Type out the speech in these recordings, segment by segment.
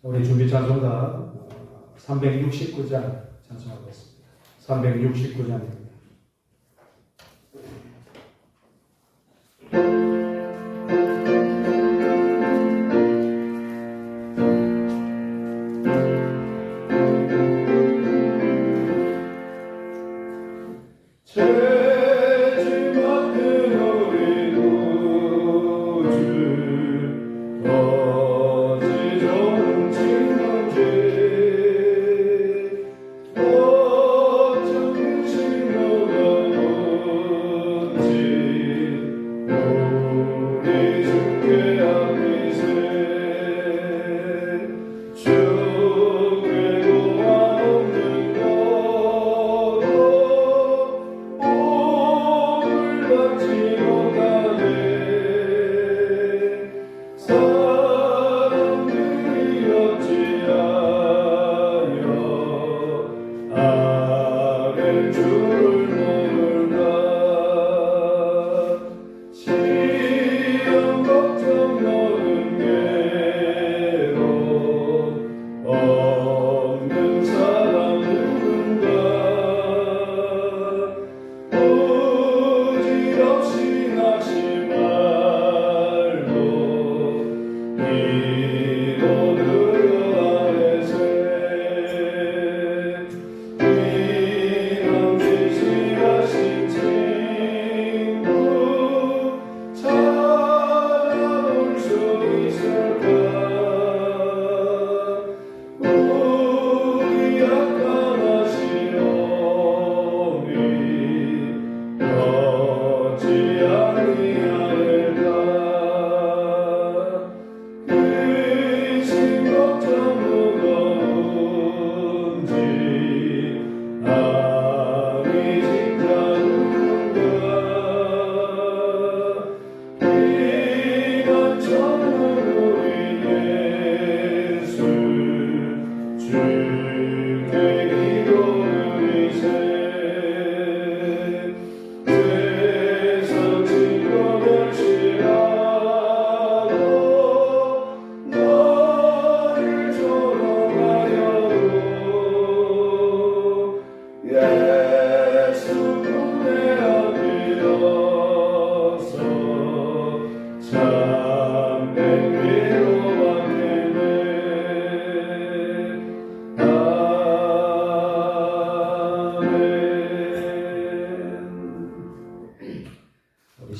우리 준비 찬송가 369장 찬송하겠습니다. 369장입니다.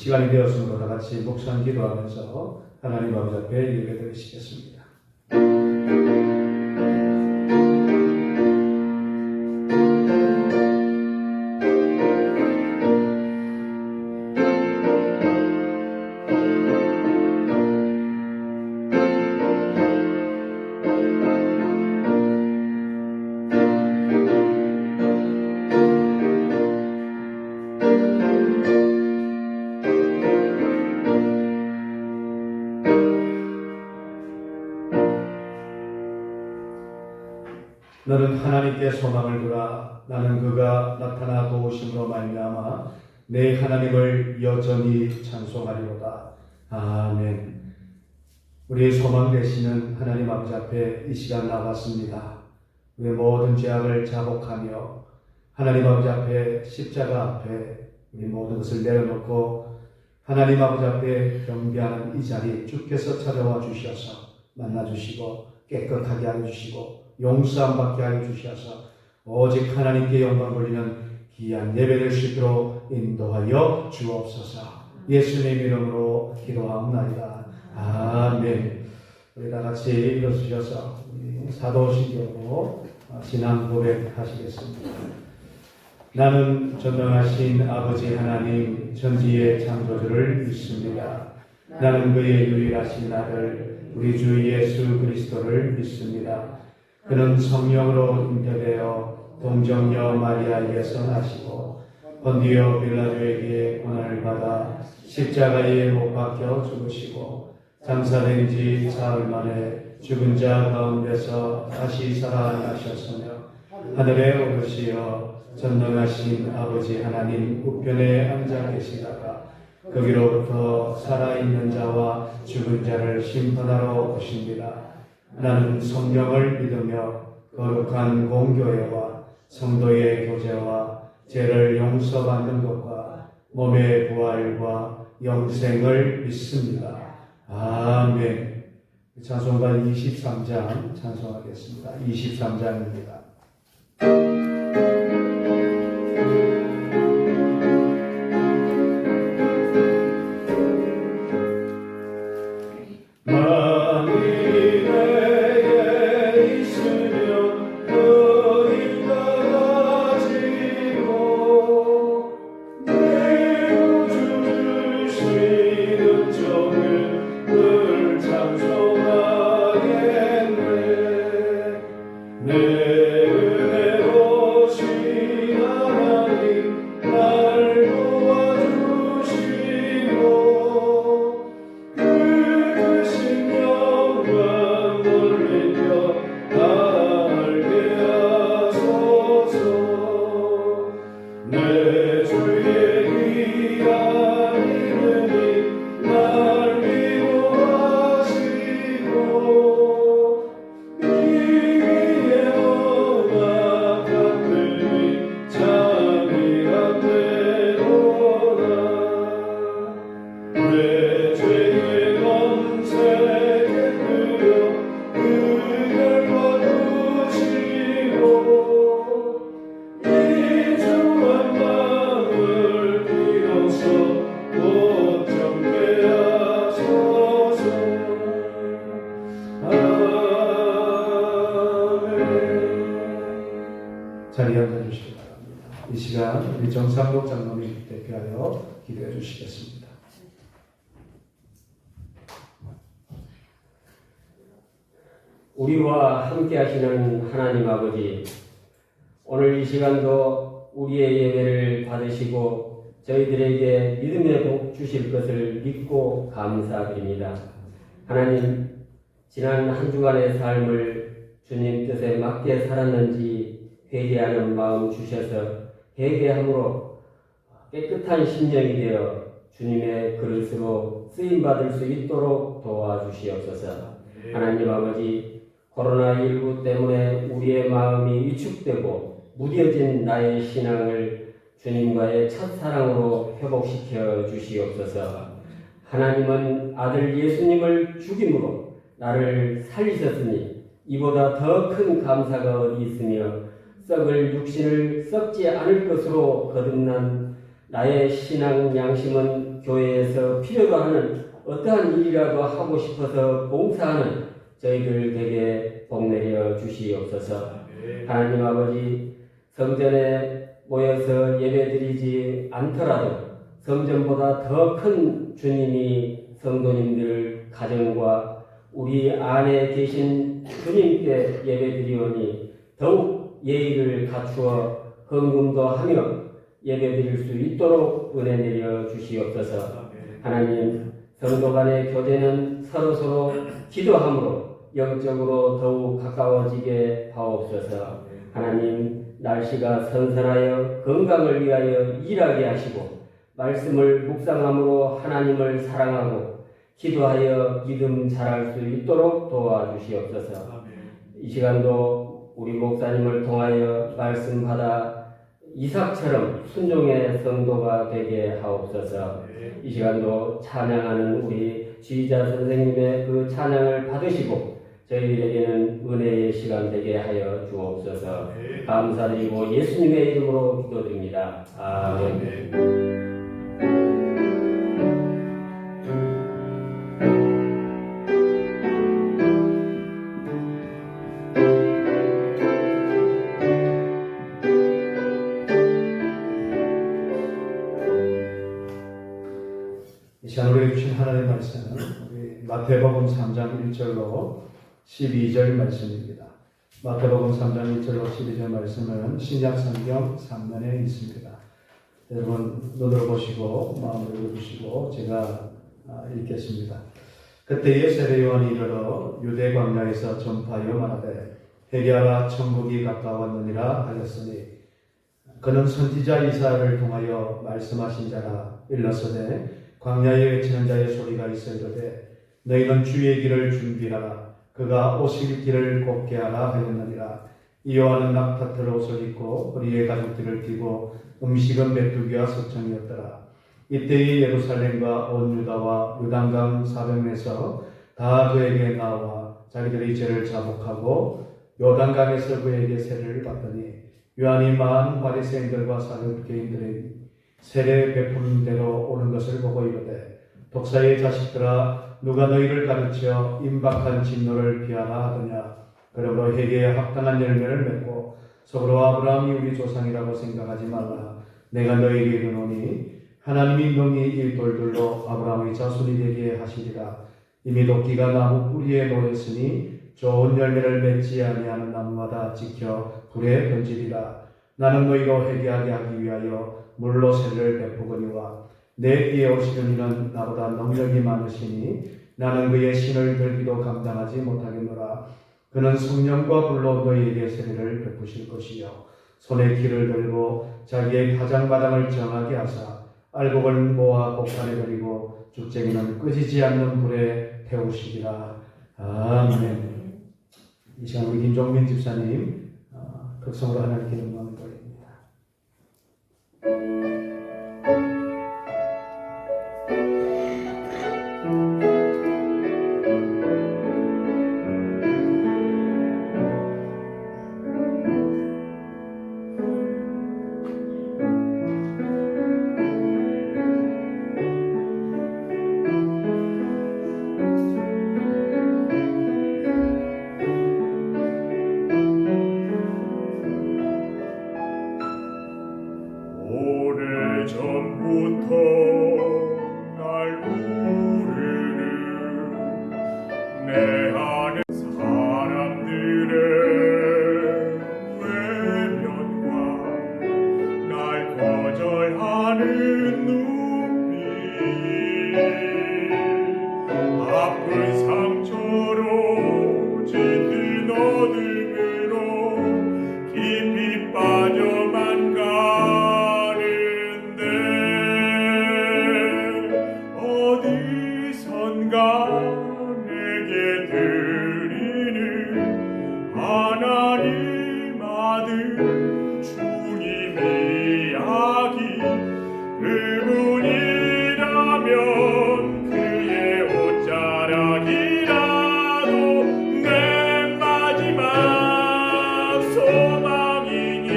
시간이 되었으므로 다 같이 목상 기도하면서 하나님 아버지 앞에 예배드리시겠습니다. 너는 하나님께 소망을 두라. 나는 그가 나타나 도우심으로 말미암아 내 하나님을 여전히 찬송하리로다. 아멘. 우리의 소망 되시는 하나님 아버지 앞에 이 시간 나왔습니다. 우리의 모든 죄악을 자복하며 하나님 아버지 앞에 십자가 앞에 우리 모든 것을 내려놓고 하나님 아버지 앞에 경배하는 이 자리 주께서 찾아와 주셔서 만나주시고 깨끗하게 하여 주시고 용서함 받게 하여 주셔서 오직 하나님께 영광 돌리는 귀한 예배될 수 있도록 인도하여 주옵소서. 예수님 이름으로 기도하옵나이다. 아멘. 우리 다 같이 일어서셔서 사도신경으로 신앙 고백하시겠습니다. 나는 전능하신 아버지 하나님 전지의 창조주를 믿습니다. 나는 그의 유일하신 아들 우리 주 예수 그리스도를 믿습니다. 그는 성령으로 잉태되어 동정녀 마리아에게서 나시고 본디오 빌라도에게 고난을 받아 십자가에 못 박혀 죽으시고 장사된 지 사흘 만에 죽은 자 가운데서 다시 살아나셨으며 하늘에 오르시어 전능하신 아버지 하나님 우편에 앉아 계시다가 거기로부터 살아있는 자와 죽은 자를 심판하러 오십니다. 나는 성령을 믿으며 거룩한 공교회와 성도의 교제와 죄를 용서받는 것과 몸의 부활과 영생을 믿습니다. 아멘. 찬송가 23장 찬송하겠습니다. 23장입니다. 자리에 앉아주시기 바랍니다. 이 시간 우리 정상록 장로님 대표하여 기도해 주시겠습니다. 우리와 함께 하시는 하나님 아버지, 오늘 이 시간도 우리의 예배를 받으시고 저희들에게 믿음의 복 주실 것을 믿고 감사드립니다. 하나님, 지난 한 주간의 삶을 주님 뜻에 맞게 살았는지 회개하는 마음 주셔서 회개함으로 깨끗한 심령이 되어 주님의 그릇으로 쓰임받을 수 있도록 도와주시옵소서. 하나님 아버지, 코로나19 때문에 우리의 마음이 위축되고 무뎌진 나의 신앙을 주님과의 첫사랑으로 회복시켜 주시옵소서. 하나님은 아들 예수님을 죽임으로 나를 살리셨으니 이보다 더 큰 감사가 어디 있으며 썩을 육신을 썩지 않을 것으로 거듭난 나의 신앙 양심은 교회에서 필요로 하는 어떠한 일이라도 하고 싶어서 봉사하는 저희들 되게 복내려 주시옵소서. 하나님 아버지, 성전에 모여서 예배드리지 않더라도 성전보다 더 큰 주님이 성도님들 가정과 우리 안에 계신 주님께 예배드리오니 더욱 예의를 갖추어 헌금도 하며 예배드릴 수 있도록 은혜 내려 주시옵소서. 하나님, 성도 간의 교제는 서로서로 기도함으로 영적으로 더욱 가까워지게 하옵소서. 하나님, 날씨가 선선하여 건강을 위하여 일하게 하시고 말씀을 묵상함으로 하나님을 사랑하고 기도하여 믿음 자랄 수 있도록 도와주시옵소서. 이 시간도 우리 목사님을 통하여 말씀 받아 이삭처럼 순종의 성도가 되게 하옵소서. 이 시간도 찬양하는 우리 지휘자 선생님의 그 찬양을 받으시고 저희들에게는 은혜의 시간 되게 하여 주옵소서. 감사드리고 예수님의 이름으로 기도드립니다. 아멘. 이 시간 우리에게 주신 하나님의 말씀은 우리 마태복음 3장 1절로 12절 말씀입니다. 마태복음 3장 1절로 12절 말씀은 신약성경 3면에 있습니다. 여러분 눈으로 보시고 마음으로 읽으시고 제가 읽겠습니다. 그때에 세례요한이 이르러 유대 광야에서 전파하여 말하되 회개하라 천국이 가까웠느니라 하였으니 그는 선지자 이사야를 통하여 말씀하신 자라. 일러서되 광야에 외치는 자의 소리가 있어 이르되 너희는 주의 길을 준비하라 그가 오실 길을 곱게 하라 하였느니라. 이 요한은 낙타털 옷을 입고 허리에 가죽띠를 띠고 음식은 메뚜기와 석청이었더라. 이때의 예루살렘과 온 유다와 요단강 사변에서 다 그에게 나와 자기들의 죄를 자복하고 요단강에서 그에게 세례를 받더니 요한이 많은 바리새인들과 사두개인들의 세례 베푸는 대로 오는 것을 보고 이르되 독사의 자식들아 누가 너희를 가르쳐 임박한 진노를 피하라 하더냐. 그러므로 회개에 합당한 열매를 맺고 서로 아브라함이 우리 조상이라고 생각하지 말라. 내가 너희에게 이르노니 하나님이 너희 이 돌들로 아브라함의 자손이 되게 하시리라. 이미 도끼가 나무 뿌리에 놓였으니 좋은 열매를 맺지 아니하는 나무마다 지켜 불에 던지리라. 나는 너희로 회개하게 하기 위하여 물로 세례를 베푸거니와 내 뒤에 오시는 이는 나보다 능력이 많으시니 나는 그의 신을 들기도 감당하지 못하겠노라. 그는 성령과 불로 너희에게 세례를 베푸실 것이요 손에 키를 들고 자기의 가장마당을 정하게 하사 알곡을 모아 곡간에 버리고 죽쟁이는 끄지지 않는 불에 태우시리라. 아멘. 이 시간 우리 김종민 집사님 극성으로 하나님께 영광을 돌립니다. 오래전부터 날 부르는 내 안에 사람들의 외면과 날 거절하는 눈빛 아픈 상처로 짙은 어둠으로 깊이 빠져만 어디선가 내게 들리는 하나님 아들 주님 이야기 그분이라면 그의 옷자락이라도 내 마지막 소망이니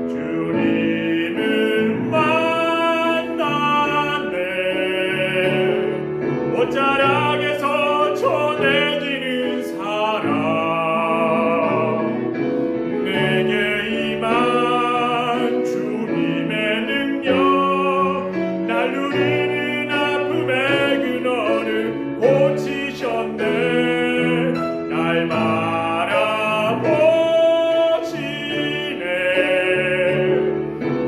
주님을 옷자락에서 전해지는 사랑 내게 임한 주님의 능력 날 누리는 아픔의 근원을 고치셨네. 날 바라보시네.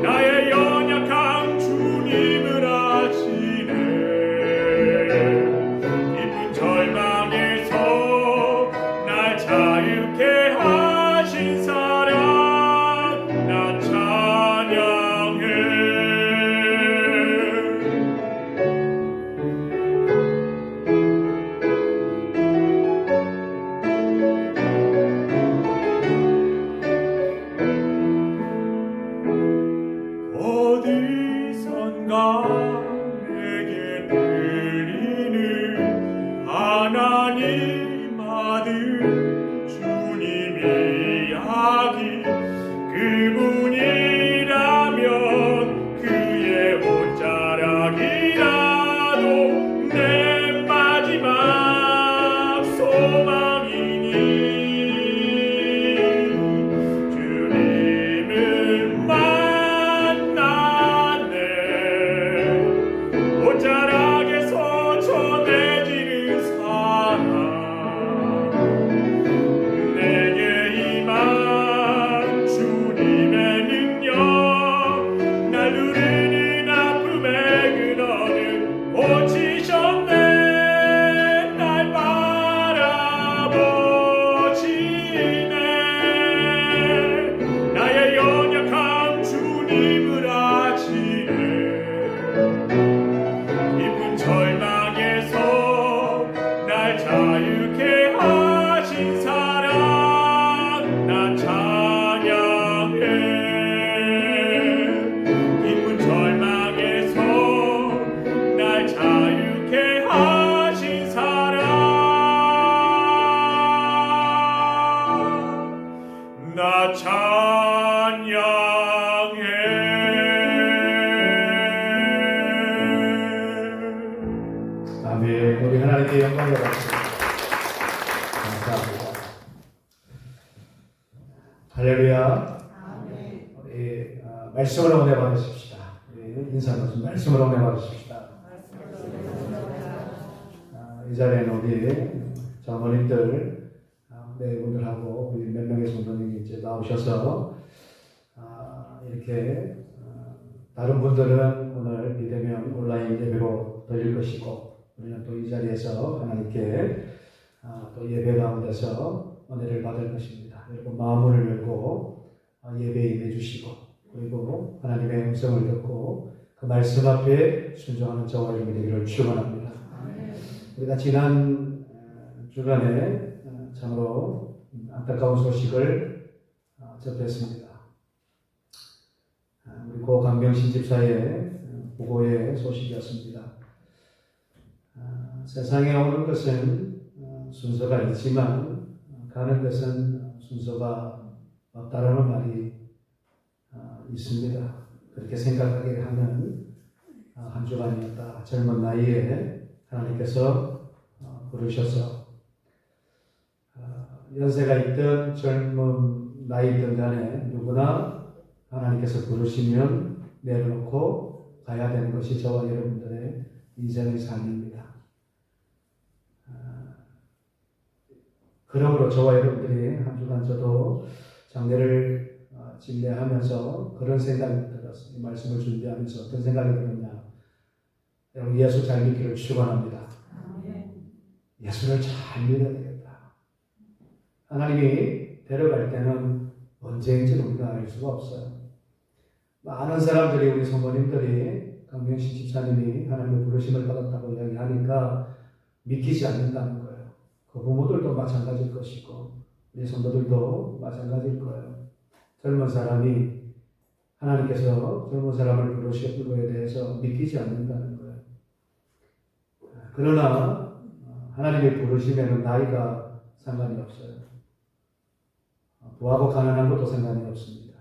나의 연약한 주님을 아시네. 절망에서 날 자유케 하신 사랑 나 찬양해. 어디선가 내게 들리는 하나님 아들 주님 이야기 그분이라면 그의 옷자락이라도 내 마지막 소망이니 주님을 만나네. 옷자락에서 전해지는 사랑 내게 임한 자유케 하신 사랑 나 찬양해 깊은 절망에서 날 자유케 하신 사랑 나 찬양해. 아멘. 우리 하나님께 영광을 받습니다. 감사합니다. 할렐루야. 우리 말씀으로 은혜 받으십시다. 우리 인사 말씀으로 은혜 받으십시다. 이 자리에는 우리 장로님들 네 분들하고 우리 몇 명의 성도님이 이제 나오셔서 이렇게 다른 분들은 오늘 비대면 온라인 예배로 드릴 것이고 우리는 또 이 자리에서 하나님께 또 예배 가운데서 은혜를 받을 것입니다. 여러분 마음을 열고 예배에 임해주시고 그리고 하나님의 음성을 듣고 그 말씀 앞에 순종하는 저와 여러분이 되기를 축원합니다. 우리가 지난 주간에 참으로 안타까운 소식을 접했습니다. 우리 고 강병신 집사의 부고의 소식이었습니다. 세상에 오는 것은 순서가 있지만 가는 것은 순서가 없다라는 말이 있습니다. 그렇게 생각하게 하는 한 주간이었다. 젊은 나이에 하나님께서 부르셔서 연세가 있든 젊은 나이든 간에 누구나 하나님께서 부르시면 내려놓고 가야 되는 것이 저와 여러분들의 인생의 삶입니다. 그러므로 저와 여러분들이 한 주간 저도 장례를 진례하면서 그런 생각이 들었어요. 이 말씀을 준비하면서 어떤 생각이 들었냐. 여러분 예수 잘 믿기를 축원합니다. 예수를 잘 믿어야 되겠다. 하나님이 데려갈 때는 언제인지 우리가 알 수가 없어요. 많은 사람들이 우리 성도님들이 강명신 집사님이 하나님의 부르심을 받았다고 이야기하니까 믿기지 않는다는 거예요. 그 부모들도 마찬가지일 것이고 우리 성도들도 마찬가지일 거예요. 젊은 사람이 하나님께서 젊은 사람을 부르신 거에 대해서 믿기지 않는다는 거예요. 그러나 하나님의 부르심에는 나이가 상관이 없어요. 부하고 가난한 것도 상관이 없습니다.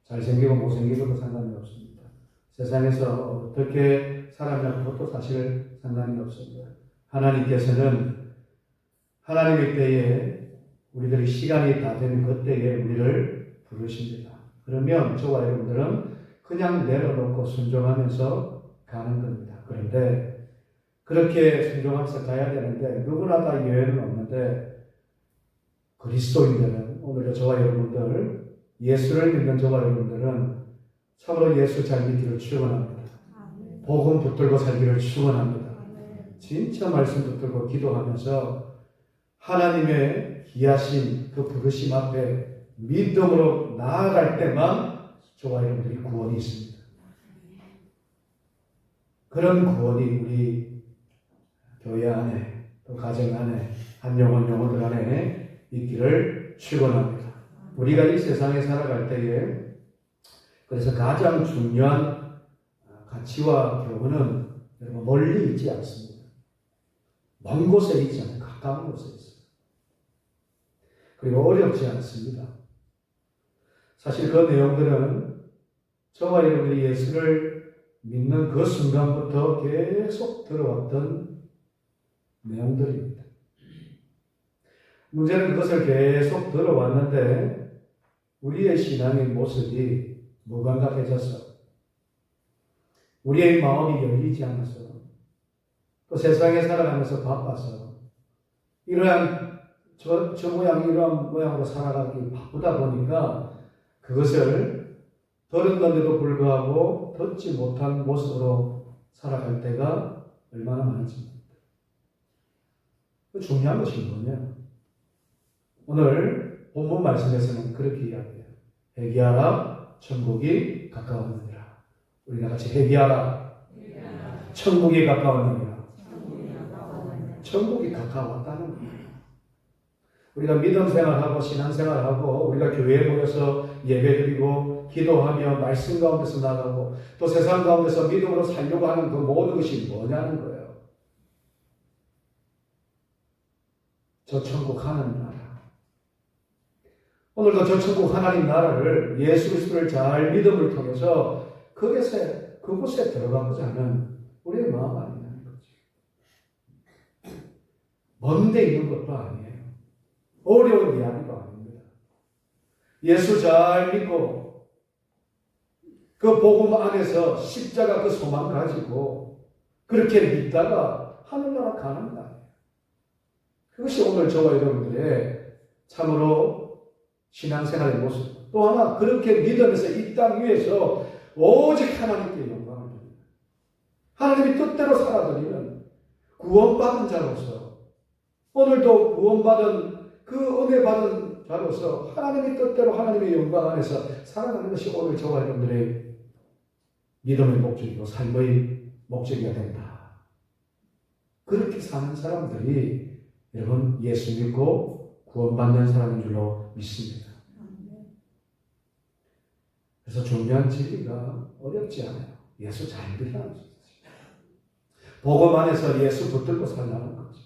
잘생기고 못생기고도 상관이 없습니다. 세상에서 어떻게 살아가는 것도 사실 상관이 없습니다. 하나님께서는 하나님의 때에 우리들의 시간이 다 되는 그때에 우리를 부르십니다. 그러면 저와 여러분들은 그냥 내려놓고 순종하면서 가는 겁니다. 그런데 그렇게 순종하면서 가야 되는데 누구나 다 예외는 없는데 그리스도인들은 오늘 저와 여러분들 예수를 믿는 저와 여러분들은 참으로 예수 잘 믿기를 축원합니다. 복음 붙들고 살기를 축원합니다. 진짜 말씀 붙들고 기도하면서 하나님의 귀하신 그 부르심 앞에 믿음으로 나아갈 때만 저와 여러분들이 구원이 있습니다. 그런 구원이 우리 교회 안에 또 가정 안에 한 영혼들 안에 있기를 축원합니다. 우리가 이 세상에 살아갈 때에 그래서 가장 중요한 가치와 교훈은 여러분 멀리 있지 않습니다. 먼 곳에 있지 않아요. 가까운 곳에 있어요. 그리고 어렵지 않습니다. 사실 그 내용들은 저와 여러분이 예수를 믿는 그 순간부터 계속 들어왔던 내용들입니다. 문제는 그것을 계속 들어왔는데 우리의 신앙의 모습이 무감각해져서 우리의 마음이 열리지 않아서 또 세상에 살아가면서 바빠서 이러한 저 모양 이러한 모양으로 살아가기 바쁘다 보니까 그것을 들은 건데도 불구하고 듣지 못한 모습으로 살아갈 때가 얼마나 많은지 모릅니다. 중요한 것이 뭐냐? 오늘 본문 말씀에서는 그렇게 이야기해요. 회개하라, 천국이 가까웠느니라. 우리가 같이 회개하라, 천국이 가까웠느니라. 천국이 가까웠다는 거예요. 우리가 믿음 생활하고 신앙 생활하고 우리가 교회에 모여서 예배드리고 기도하며 말씀 가운데서 나가고 또 세상 가운데서 믿음으로 살려고 하는 그 모든 것이 뭐냐는 거예요. 저 천국 하나님 나라. 오늘도 저 천국 하나님 나라를 예수 그리스도를 잘 믿음을 통해서 그곳에 들어가고자 하는 우리의 마음 아니냐는 거지. 먼데 있는 것도 아니에요. 어려운 이야기도 아닙니다. 예수 잘 믿고 그 복음 안에서 십자가 그 소망 가지고 그렇게 믿다가 하늘나라 가는 거예요. 그것이 오늘 저와 여러분들의 참으로 신앙생활의 모습. 또 하나 그렇게 믿으면서 이 땅 위에서 오직 하나님께 영광을 드립니다. 하나님이 뜻대로 살아드리는 구원받은 자로서 오늘도 구원받은 그 은혜 받은 자로서 하나님의 뜻대로 하나님의 영광 안에서 살아가는 것이 오늘 저와 여러분들의 믿음의 목적이고 삶의 목적이어야 된다. 그렇게 사는 사람들이 여러분 예수 믿고 구원받는 사람인 줄로 믿습니다. 그래서 중요한 진리가 어렵지 않아요. 예수 잘 믿으라는 거죠. 복음 안에서 예수 붙들고 살라는 거죠.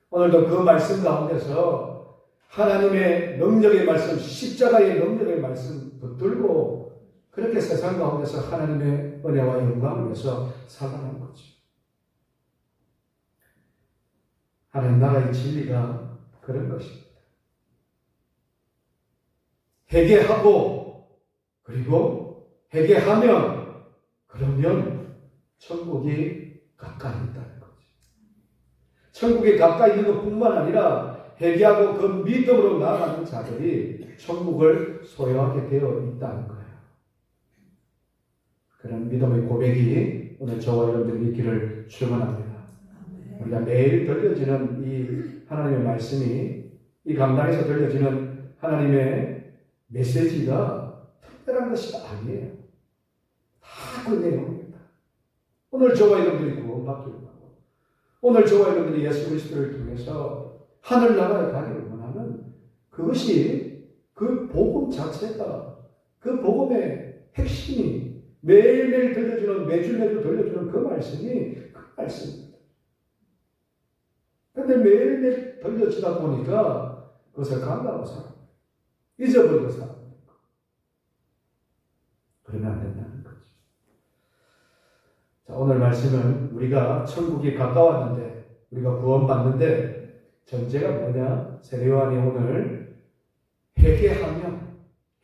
오늘도 그 말씀 가운데서 하나님의 능력의 말씀, 십자가의 능력의 말씀 붙들고 그렇게 세상 가운데서 하나님의 은혜와 영광을 위해서 살아가는 거죠. 하나님 나라의 진리가 그런 것입니다. 회개하고 그리고 회개하면 그러면 천국이 가까이 있다는 거죠. 천국이 가까이 있는 것뿐만 아니라 회개하고 그 믿음으로 나아가는 자들이 천국을 소유하게 되어 있다는 거예요. 그런 믿음의 고백이 오늘 저와 여러분들이 있기를 축원합니다. 우리가 매일 들려지는 이 하나님의 말씀이 이 강단에서 들려지는 하나님의 메시지가 특별한 것이 아니에요. 다 그 내용입니다. 오늘 저와 여러분들이 구원받기를 원하고 오늘 저와 여러분들이 예수 그리스도를 통해서 하늘나라에 가기를 원하는 그것이 그 복음 자체가 그 복음의 핵심이 매일매일 들려주는 매주 들려주는 그 말씀이 그 말씀입니다. 그런데 매일매일 들려지다 보니까 그것을 간다고 생각합니다. 잊어버리고 살아갑니다. 그러면 안 된다는 거죠. 자, 오늘 말씀은 우리가 천국이 가까웠는데 우리가 구원받는데 전제가 뭐냐? 세례요한이 오늘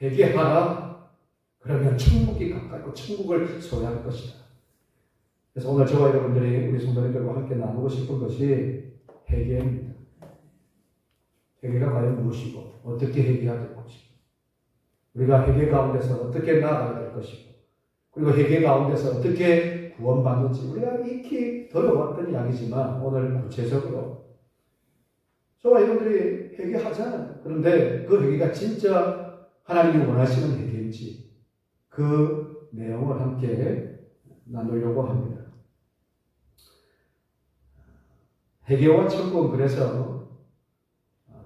회개하라. 그러면 천국이 가까이고 천국을 소유할 것이다. 그래서 오늘 저와 여러분들이 우리 성도님들과 함께 나누고 싶은 것이 회개입니다. 회개가 과연 무엇이고 어떻게 회개해야 될 것이고 우리가 회개 가운데서 어떻게 나아가야 될 것이고 그리고 회개 가운데서 어떻게 구원받는지 우리가 익히 들어봤던 이야기지만 오늘 구체적으로 저와 여러분들이 회개하잖아요. 그런데 그 회개가 진짜 하나님이 원하시는 회개인지 그 내용을 함께 나누려고 합니다. 회개와 천국은 그래서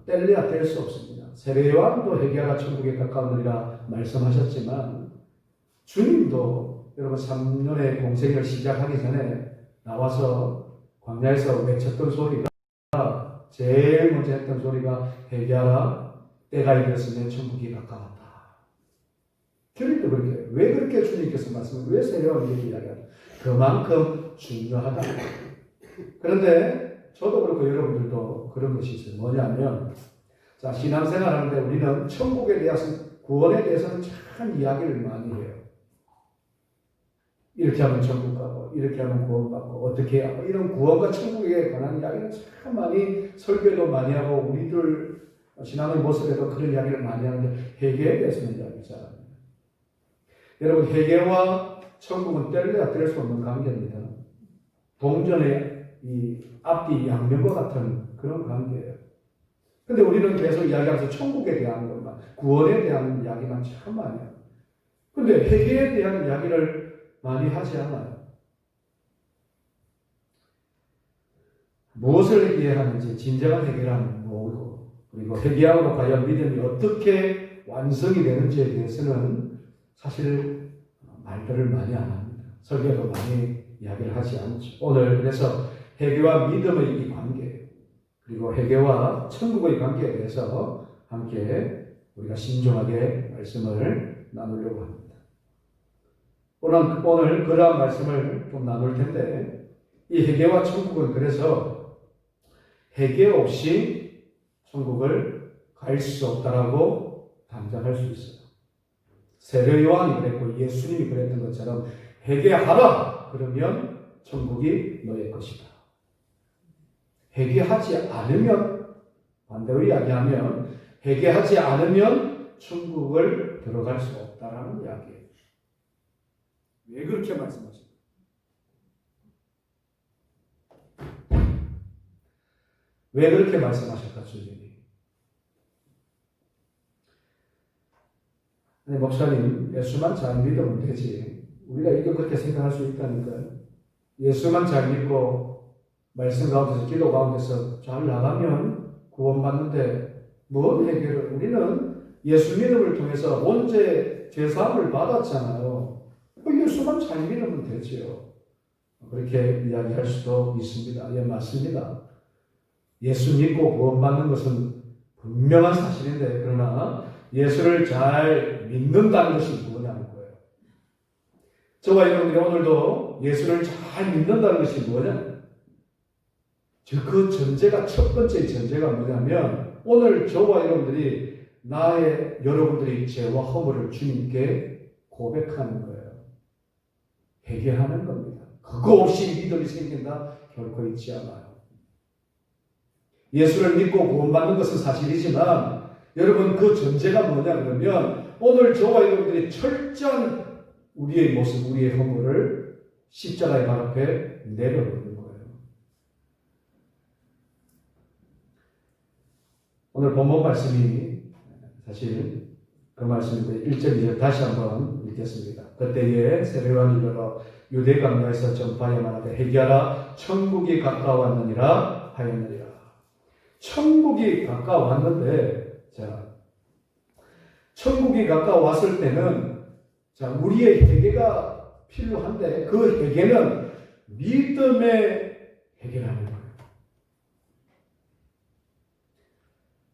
뗄래야 뗄 수 없습니다. 세례요한도 회개하라 천국에 가까우니라 말씀하셨지만 주님도 여러분 3년의 공생을 시작하기 전에 나와서 광야에서 외쳤던 소리가 제일 먼저 했던 소리가 회개하라 때가 이르렀으니 천국이 가까웠다. 주님도 그렇게 왜 그렇게 주님께서 말씀을 왜 세례요한에게 이야기하냐? 그만큼 중요하다. 그런데 저도 그렇고 여러분들도 그런 것이 있어요. 뭐냐면 자 신앙생활 하는데 우리는 천국에 대해서 구원에 대해서는 참 이야기를 많이 해요. 이렇게 하면 천국 가고 이렇게 하면 구원받고 어떻게 하고 이런 구원과 천국에 관한 이야기는 참 많이 설교도 많이 하고 우리들 신앙의 모습에도 그런 이야기를 많이 하는데 회개에 대해서는 이야기 잘 안 해요. 여러분 회개와 천국은 뗄래야 뗄 수 없는 관계입니다. 동전의 이 앞뒤 양면과 같은 그런 관계예요. 근데 우리는 계속 이야기하면서 천국에 대한 것만, 구원에 대한 이야기만 참 많이 해요. 근데 회개에 대한 이야기를 많이 하지 않아요. 무엇을 회개하는지 진정한 회개란 뭐고, 그리고 회개함으로 과연 믿음이 어떻게 완성이 되는지에 대해서는 사실 말들을 많이 안 합니다. 설교도 많이 이야기를 하지 않죠. 오늘 그래서 회개와 믿음의 이 관계, 그리고 회개와 천국의 관계에 대해서 함께 우리가 신중하게 말씀을 나누려고 합니다. 오늘 그러한 말씀을 좀 나눌 텐데, 이 회개와 천국은 그래서 회개 없이 천국을 갈 수 없다라고 단정할 수 있어요. 세례 요한이 그랬고 예수님이 그랬던 것처럼 회개하라! 그러면 천국이 너의 것이다. 회개하지 않으면, 반대로 이야기하면 회개하지 않으면 천국을 들어갈 수 없다라는 이야기예요. 왜 그렇게 말씀하십니까? 왜 그렇게 말씀하실까, 주님이? 아니, 목사님, 예수만 잘 믿으면 되지. 우리가 이거 그렇게 생각할 수 있다니까요. 예수만 잘 믿고 말씀 가운데서, 기도 가운데서 잘 나가면 구원받는데 뭔 해결을? 우리는 예수 믿음을 통해서 원죄 죄사함을 받았잖아요. 예수만 잘 믿으면 되지요. 그렇게 이야기할 수도 있습니다. 예, 맞습니다. 예수 믿고 구원받는 것은 분명한 사실인데, 그러나 예수를 잘 믿는다는 것이 뭐냐는 거예요. 저와 여러분들이 오늘도 예수를 잘 믿는다는 것이 뭐냐? 그 전제가, 첫 번째 전제가 뭐냐면, 오늘 저와 여러분들이 여러분들의 죄와 허물을 주님께 고백하는 거예요. 회개하는 겁니다. 그거 없이 믿음이 생긴다? 결코 있지 않아요. 예수를 믿고 구원받는 것은 사실이지만, 여러분 그 전제가 뭐냐 그러면, 오늘 저와 여러분들이 철저한 우리의 모습, 우리의 허물을 십자가의 발 앞에 내려놓는 거예요. 오늘 본문 말씀이 사실 그 말씀인데 1절 2절 다시 한번 읽겠습니다. 그때에 세례 요한이 일어나 유대 광야에서 전파하여 말하되 회개하라 천국이 가까웠느니라 하였느니라. 천국이 가까웠는데, 자, 천국이 가까웠을 때는, 자, 우리의 회개가 필요한데, 그 회개는 믿음의 회개라는 거예요.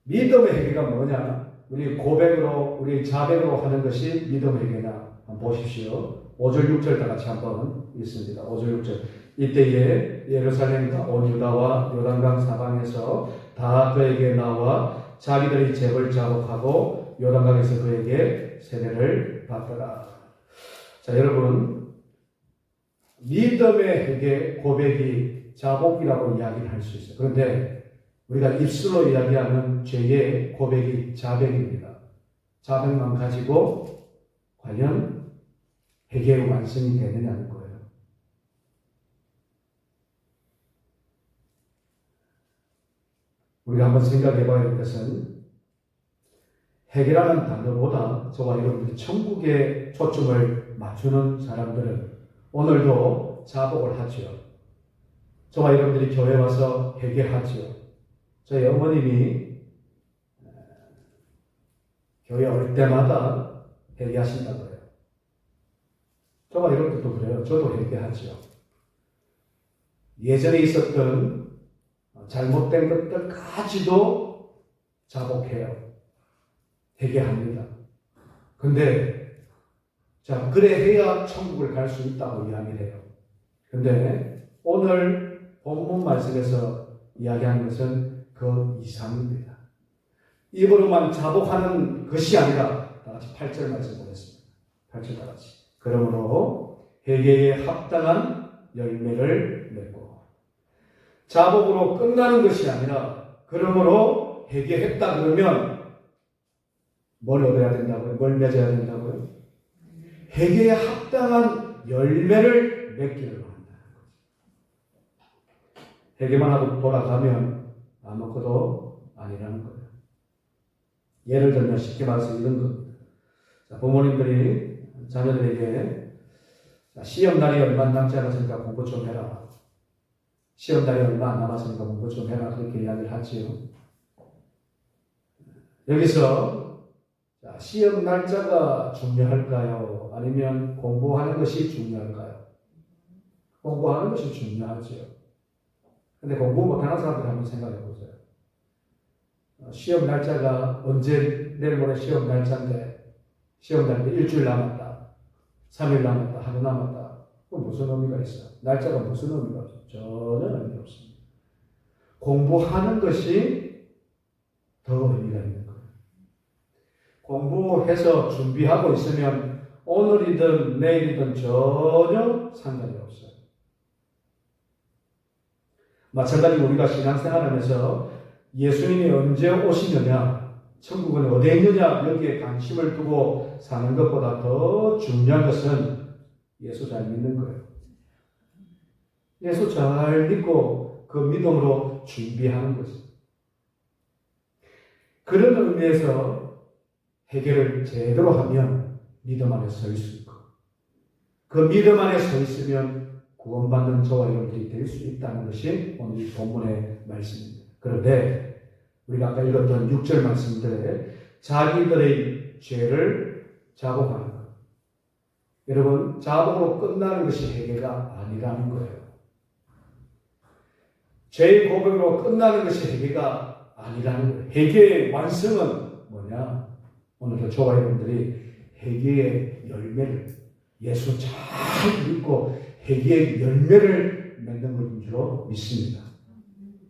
믿음의 회개가 뭐냐? 우리 고백으로, 우리 자백으로 하는 것이 믿음의 회개냐? 한번 보십시오. 5절 6절 다 같이 한번 읽습니다. 5절 6절. 이때에 예루살렘과 온 유다와 요단강 사방에서 다 그에게 나와 자기들의 죄를 자복하고 요단강에서 그에게 세례를 받더라. 자, 여러분, 믿음의 회개 고백이 자복이라고 이야기를 할 수 있어요. 그런데 우리가 입술로 이야기하는 죄의 고백이 자백입니다. 자백만 가지고 과연 회개의 완성이 되느냐는 거예요. 우리가 한번 생각해 봐야 될 것은, 회개라는 단어보다 저와 여러분들이 천국에 초점을 맞추는 사람들은 오늘도 자복을 하죠. 저와 여러분들이 교회 와서 회개하죠. 저희 어머님이 교회 올 때마다 회개하신다고 해요. 저와 여러분들도 그래요. 저도 회개하죠. 예전에 있었던 잘못된 것들까지도 자복해요. 회개합니다. 근데, 자, 그래 해야 천국을 갈 수 있다고 이야기를 해요. 근데 오늘 본문 말씀에서 이야기하는 것은 그 이상입니다. 입으로만 자복하는 것이 아니라, 다 같이 8절 말씀 보겠습니다. 8절 다 같이. 그러므로 회개에 합당한 열매를 맺고, 자복으로 끝나는 것이 아니라, 그러므로 회개했다 그러면 뭘 얻어야 된다고요? 뭘 맺어야 된다고요? 회개에 합당한 열매를 맺기를 한다는 거죠. 회개만 하고 돌아가면 아무것도 아니라는 거예요. 예를 들면 쉽게 말해서 이런 겁니다. 자, 부모님들이 자녀들에게, 자, 시험날이 얼마 남지 않았으니까 공부 좀 해라. 시험달이 얼마 안 남았으니까 공부 좀 해라 그렇게 이야기를 하지요. 여기서 시험 날짜가 중요할까요? 아니면 공부하는 것이 중요할까요? 공부하는 것이 중요하지요. 근데 공부 못하는 사람들 한번 생각해 보세요. 시험 날짜가 언제 내일 모레 시험 날짜인데 시험 날인데 일주일 남았다. 3일 남았다. 하루 남았다. 그건 무슨 의미가 있어요? 날짜가 무슨 의미가 없어요? 전혀 의미가 없습니다. 공부하는 것이 더 의미가 있는 거예요. 공부해서 준비하고 있으면 오늘이든 내일이든 전혀 상관이 없어요. 마찬가지로 우리가 신앙생활하면서 예수님이 언제 오시느냐, 천국은 어디에 있느냐 여기에 관심을 두고 사는 것보다 더 중요한 것은 예수 잘 믿는 거예요. 예수 잘 믿고 그 믿음으로 준비하는 것이에요. 그런 의미에서 해결을 제대로 하면 믿음 안에 서 있을 있고 그 믿음 안에 서 있으면 구원받는 저와 여러분들이 될 수 있다는 것이 오늘 이 본문의 말씀입니다. 그런데 우리가 아까 읽었던 6절 말씀대로 자기들의 죄를 자복하는 것. 여러분, 자복으로 끝나는 것이 회개가 아니라는 거예요. 죄의 고백으로 끝나는 것이 회개가 아니라는 거예요. 회개의 완성은 뭐냐? 오늘도 저와 여러분들이 회개의 열매를 예수 잘 믿고 회개의 열매를 맺는 것인 줄로 믿습니다.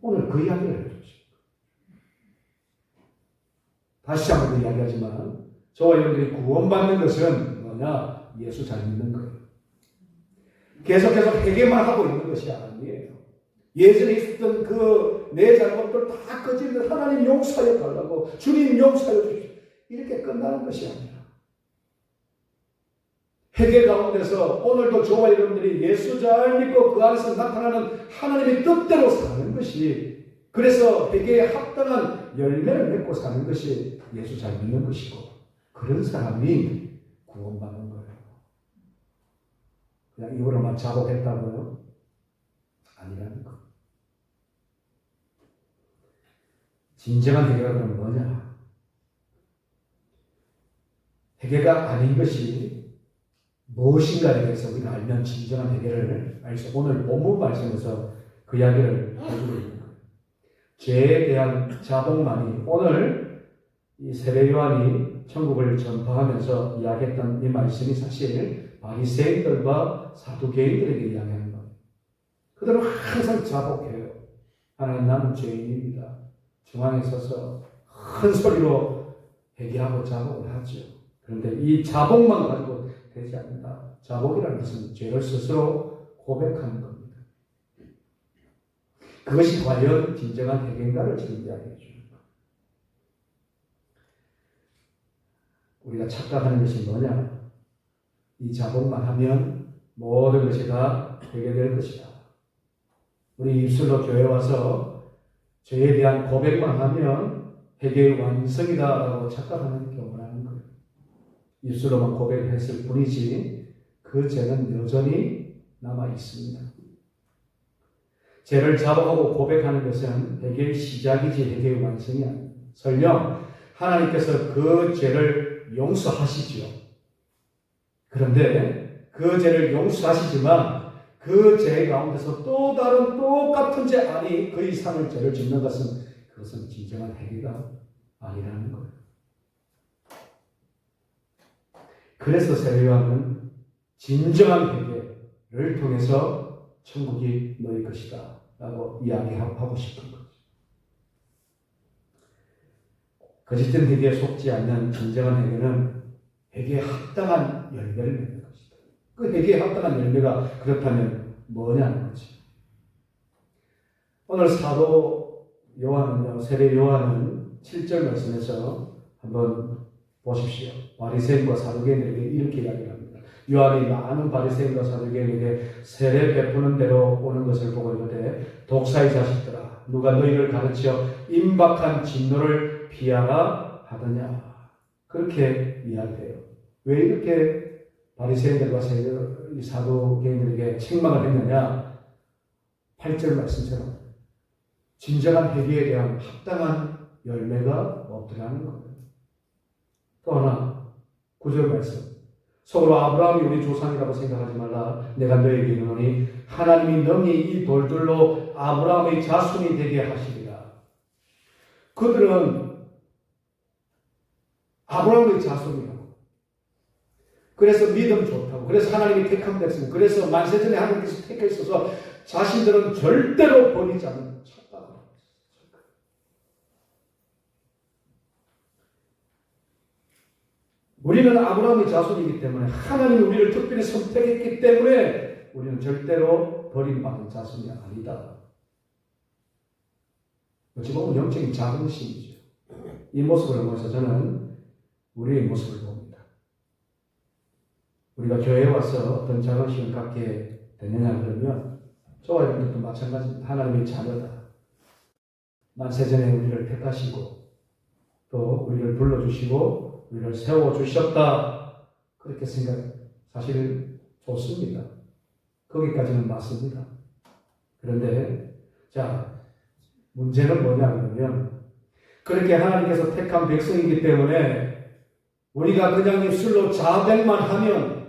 오늘 그 이야기를 해주십니다. 다시 한 번 이야기하지만 저와 여러분들이 구원받는 것은 뭐냐? 예수 잘 믿는 거예요. 계속해서 회개만 하고 있는 것이 아니에요. 예전에 있었던 그 내 잘못들 다 거짓을 하나님 용서하여 달라고 주님 용서하여 주십시오. 이렇게 끝나는 것이 아니라 회개 가운데서 오늘도 저와 여러분들이 예수 잘 믿고 그 안에서 나타나는 하나님의 뜻대로 사는 것이 그래서 회개에 합당한 열매를 맺고 사는 것이 예수 잘 믿는 것이고 그런 사람이 구원받는 거예요. 그냥 이거로만 자복했다고요? 아니라는 거. 진정한 회개가 그럼 뭐냐? 회개가 아닌 것이 무엇인가에 대해서 우리가 알면 진정한 회개를 알 수. 오늘 본문 말씀에서 그 이야기를 해주고 있는 거예요. 죄에 대한 자복만이 오늘 이 세례 요한이 천국을 전파하면서 이야기했던 이 말씀이 사실 바리새인들과 사두개인들에게 이야기하는 거예요. 그들은 항상 자복해요. 하나님 나는 죄인입니다. 중앙에 서서 큰 소리로 회개하고 자복을 하죠. 그런데 이 자복만 가지고 되지 않는다. 자복이라는 것은 죄를 스스로 고백하는 겁니다. 그것이 과연 진정한 회개인가를 지금 이야기해 주는 거예요. 우리가 착각하는 것이 뭐냐? 이 자복만 하면 모든 것이 다 회개될 것이다. 우리 입술로 교회 와서 죄에 대한 고백만 하면 회개의 완성이다라고 착각하는 경우가 많은 거예요. 입술로만 고백했을 뿐이지 그 죄는 여전히 남아 있습니다. 죄를 자복하고 고백하는 것은 회개의 시작이지 회개의 완성이 아닙니다. 설령 하나님께서 그 죄를 용서하시지요. 그런데 그 죄를 용서하시지만 그 죄 가운데서 또 다른 똑같은 죄 아니 그 이상의 죄를 짓는 것은 그것은 진정한 회개가 아니라는 거예요. 그래서 세례 요한은 진정한 회개를 통해서 천국이 너희 것이다 라고 이야기하고 싶은 거죠. 거짓된 회개에 속지 않는 진정한 회개는 회개에 합당한 열매를 맺는 것이다. 그 회개에 합당한 열매가 그렇다면 뭐냐는 거지. 오늘 사도 요한은요, 세례 요한은 7절 말씀에서 한번 보십시오. 바리새인과 사두개인에게 이렇게 이야기합니다. 요한이 많은 바리새인과 사두개인에게 세례 베푸는 대로 오는 것을 보고 이르되 독사의 자식들아 누가 너희를 가르쳐 임박한 진노를 피하라 하더냐. 그렇게 이야기해요. 왜 이렇게 바리새인들과 사두개인들에게 책망을 했느냐? 8절 말씀처럼 진정한 회개에 대한 합당한 열매가 없더라는 거예요. 또 하나 9절 말씀, 서로 아브라함이 우리 조상이라고 생각하지 말라. 내가 너에게 이르노니 하나님이 능히 이 돌들로 아브라함의 자손이 되게 하시리라. 그들은 아브라함의 자손이라고. 그래서 믿음 좋다고. 그래서 하나님이 택한 백성. 그래서 만세전에 하나님께서 택해 있어서 자신들은 절대로 버리지 않는 착각을. 우리는 아브라함의 자손이기 때문에 하나님이 우리를 특별히 선택했기 때문에 우리는 절대로 버림받은 자손이 아니다. 어찌 보면 영적인 자긍심이죠. 이 모습을 보면서 저는 우리의 모습을 봅니다. 우리가 교회에 와서 어떤 자긍심을 갖게 되느냐 그러면 저와 여러분들도 마찬가지입니다. 하나님의 자녀다. 만세전에 우리를 택하시고 또 우리를 불러주시고 우리를 세워주셨다. 그렇게 사실은 좋습니다. 거기까지는 맞습니다. 그런데 자, 문제는 뭐냐 그러면 그렇게 하나님께서 택한 백성이기 때문에 우리가 그냥 입술로 자백만 하면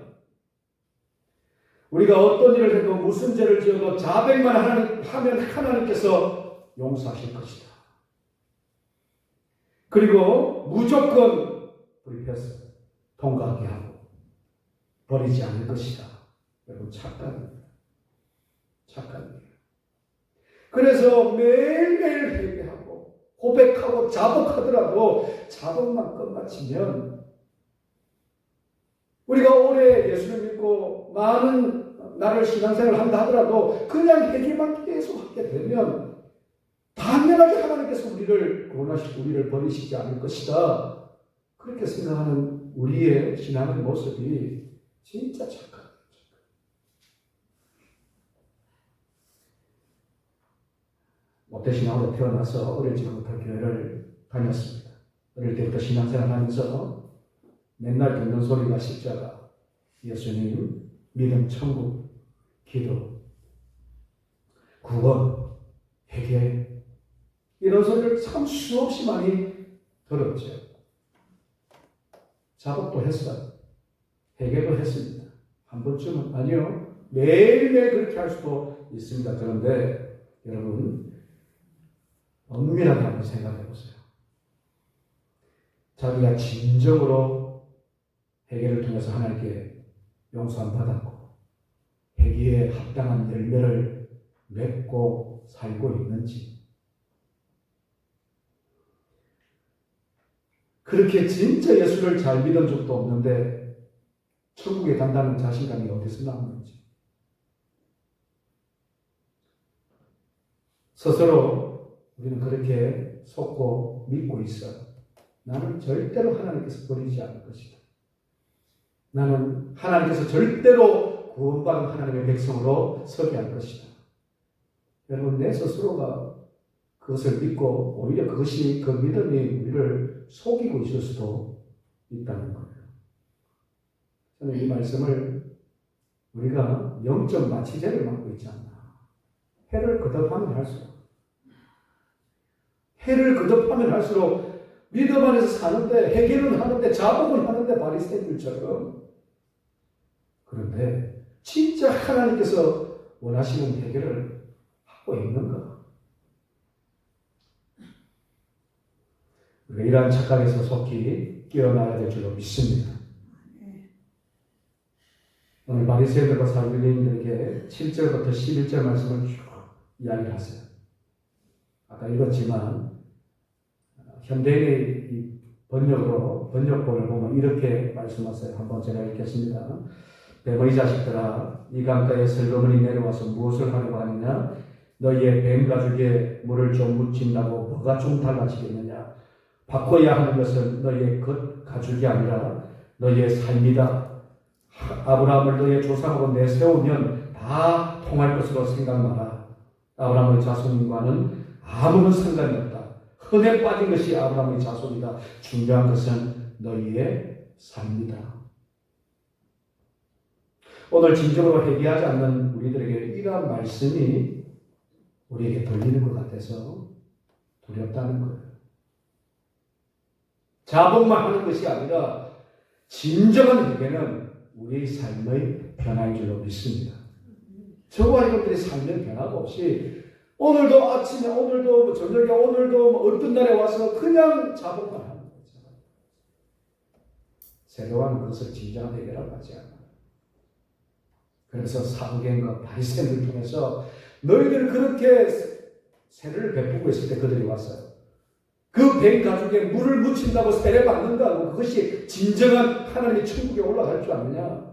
우리가 어떤 일을 해도 무슨 죄를 지어도 자백만 하면 하나님께서 용서하실 것이다. 그리고 무조건 불패서 통과하게 하고 버리지 않을 것이다. 여러분 착각입니다. 착각이에요. 그래서 매일매일 회개하고 고백하고 자복하더라도 자복만 끝마치면 우리가 오래 예수를 믿고 많은 나를 신앙생활을 한다 하더라도 그냥 회개만 계속 하게 되면 당연하게 하나님께서 우리를 구원하시고 우리를 버리시지 않을 것이다. 그렇게 생각하는 우리의 신앙의 모습이 진짜 착각이에요. 모태신앙으로 태어나서 어릴 적부터 교회를 다녔습니다. 어릴 때부터 신앙생활을 하면서 맨날 듣는 소리가 십자가, 예수님, 믿음, 천국, 기도, 구원, 회개 이런 소리를 참 수없이 많이 들었죠. 자복도 했어요. 회개도 했습니다. 한 번쯤은 아니요. 매일매일 그렇게 할 수도 있습니다. 그런데 여러분 엄밀하게 한번 생각해 보세요. 자기가 진정으로 회개를 통해서 하나님께 용서함 받았고 회개에 합당한 열매를 맺고 살고 있는지 그렇게 진짜 예수를 잘 믿은 적도 없는데 천국에 간다는 자신감이 어디서 나오는지 스스로 우리는 그렇게 속고 믿고 있어요. 나는 절대로 하나님께서 버리지 않을 것이다. 나는 하나님께서 절대로 구원받은 하나님의 백성으로 서게 할 것이다. 여러분 내 스스로가 그것을 믿고 오히려 그것이 그 믿음이 우리를 속이고 있을 수도 있다는 거예요. 저는 이 말씀을 우리가 영적 마취제를 맞고 있지 않나. 해를 거듭하면 할수록 믿음 안에서 사는데 회개는 하는데 자복은 하는데 바리새인들처럼 그런데 진짜 하나님께서 원하시는 회개를 하고 있는가? 우리가 이러한 착각에서 속히 깨어나야 될 줄로 믿습니다. 오늘 바리새인들과 사두개인들에게 7절부터 11절 말씀을 쭉 이야기를 하세요. 아까 읽었지만 현대인의 이 번역본을 보면 이렇게 말씀하세요. 한번 제가 읽겠습니다. 뱀의 자식들아, 이 강가에 슬그머니 내려와서 무엇을 하려고 하느냐? 너희의 뱀 가죽에 물을 좀 묻힌다고 뭐가 좀 달라지겠느냐? 바꿔야 하는 것은 너희의 겉 가죽이 아니라 너희의 삶이다. 아브라함을 너희의 조상으로 내세우면 다 통할 것으로 생각하라. 아브라함의 자손과는 아무런 상관이 없다. 흔해 빠진 것이 아브라함의 자손이다. 중요한 것은 너희의 삶이다. 오늘 진정으로 회개하지 않는 우리들에게 이러한 말씀이 우리에게 돌리는 것 같아서 두렵다는 거예요. 자복만 하는 것이 아니라 진정한 회개는 우리의 삶의 변화인 줄로 믿습니다. 저와 여러분들의 삶의 변화가 없이 오늘도 아침에, 오늘도 저녁에, 오늘도 어떤 날에 와서 그냥 자복만 하는 거죠. 세례와는 그것을 진정한 회개라고 하지 않아요. 그래서 사도행과 바리새인을 통해서 너희들 그렇게 세례를 베푸고 있을 때 그들이 왔어요. 그 뱀 가죽에 물을 묻힌다고 세례 받는다고 그것이 진정한 하나님의 천국에 올라갈 줄 아느냐?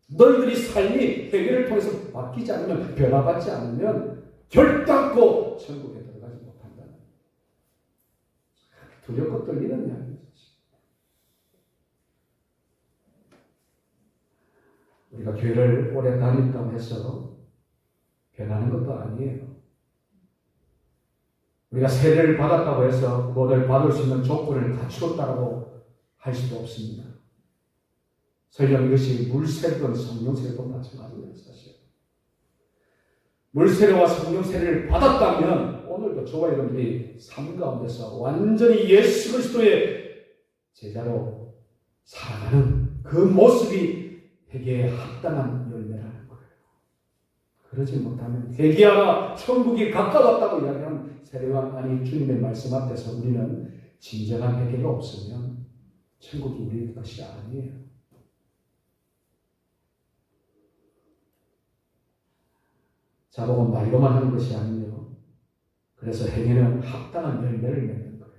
너희들이 삶이 회개를 통해서 바뀌지 않으면, 변화받지 않으면 결단코 천국에 들어가지 못한다. 두렵고 떨리는 이야기죠. 우리가 교회를 오래 다닌다고 해서 변하는 것도 아니에요. 우리가 세례를 받았다고 해서 그것을 받을 수 있는 조건을 갖추었다고 할 수도 없습니다. 설령 이것이 물세례든 성령세례든 마찬가지입니다. 사실 물세례와 성령세례를 받았다면 오늘도 저와 여러분들이 삶 가운데서 완전히 예수 그리스도의 제자로 살아가는 그 모습이 회개에 합당한 열매라는 거예요. 그러지 못하면 회개하라 천국이 가까웠다고 이야기하는 세례와 아니 주님의 말씀 앞에서 우리는 진정한 회개가 없으면 천국이 우리의 것이 아니에요. 자복은 말로만 하는 것이 아니에요. 그래서 회개는 합당한 열매를 맺는 거예요.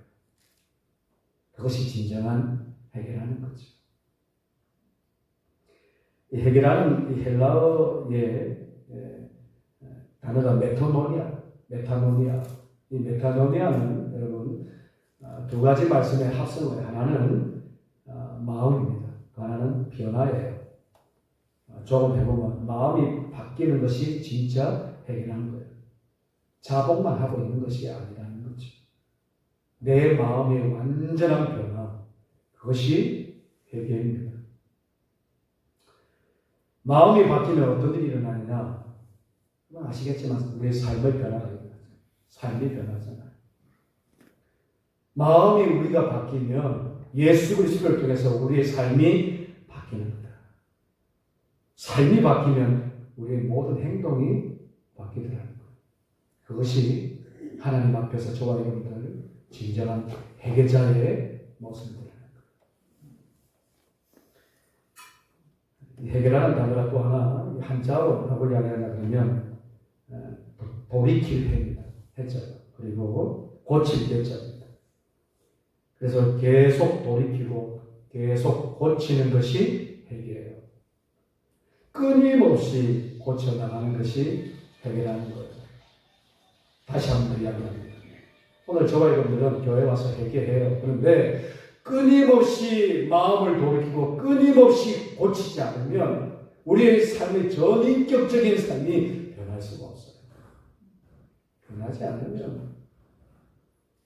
그것이 진정한 회개라는 거죠. 이 회개라는 이 헬라어의 단어가 메타노니아. 이 메타노니아는 여러분 두 가지 말씀의 합성어예요. 하나는 마음입니다. 하나는 변화예요. 조금 해보면 마음이 바뀌는 것이 진짜 회개라는 거예요. 자복만 하고 있는 것이 아니라는 거죠. 내 마음의 완전한 변화, 그것이 회개입니다. 마음이 바뀌면 어떤 일이 일어나느냐? 아시겠지만 우리의 삶의 변화가 일어나죠. 삶이 변하잖아요. 마음이 우리가 바뀌면 예수 그리스도를 통해서 우리의 삶이 바뀌는 거다. 삶이 바뀌면 우리의 모든 행동이 바뀌더라는 거예요. 그것이 하나님 앞에서 저와 여러분들 진정한 회개자의 모습이라는 거예요. 회개라는 단어가 또 하나 한자어로 뭐라고 이야기하냐 그러면 돌이킬 해입니다. 해자. 그리고 고칠 대자입니다. 그래서 계속 돌이키고 계속 고치는 것이 회개예요. 끊임없이 고쳐나가는 것이 회개라는 거예요. 다시 한번 이야기합니다. 오늘 저와 여러분들은 교회 와서 회개해요. 그런데 끊임없이 마음을 돌이키고 끊임없이 고치지 않으면 우리의 삶의 전인격적인 삶이 변할 수가 없어요. 변하지 않으면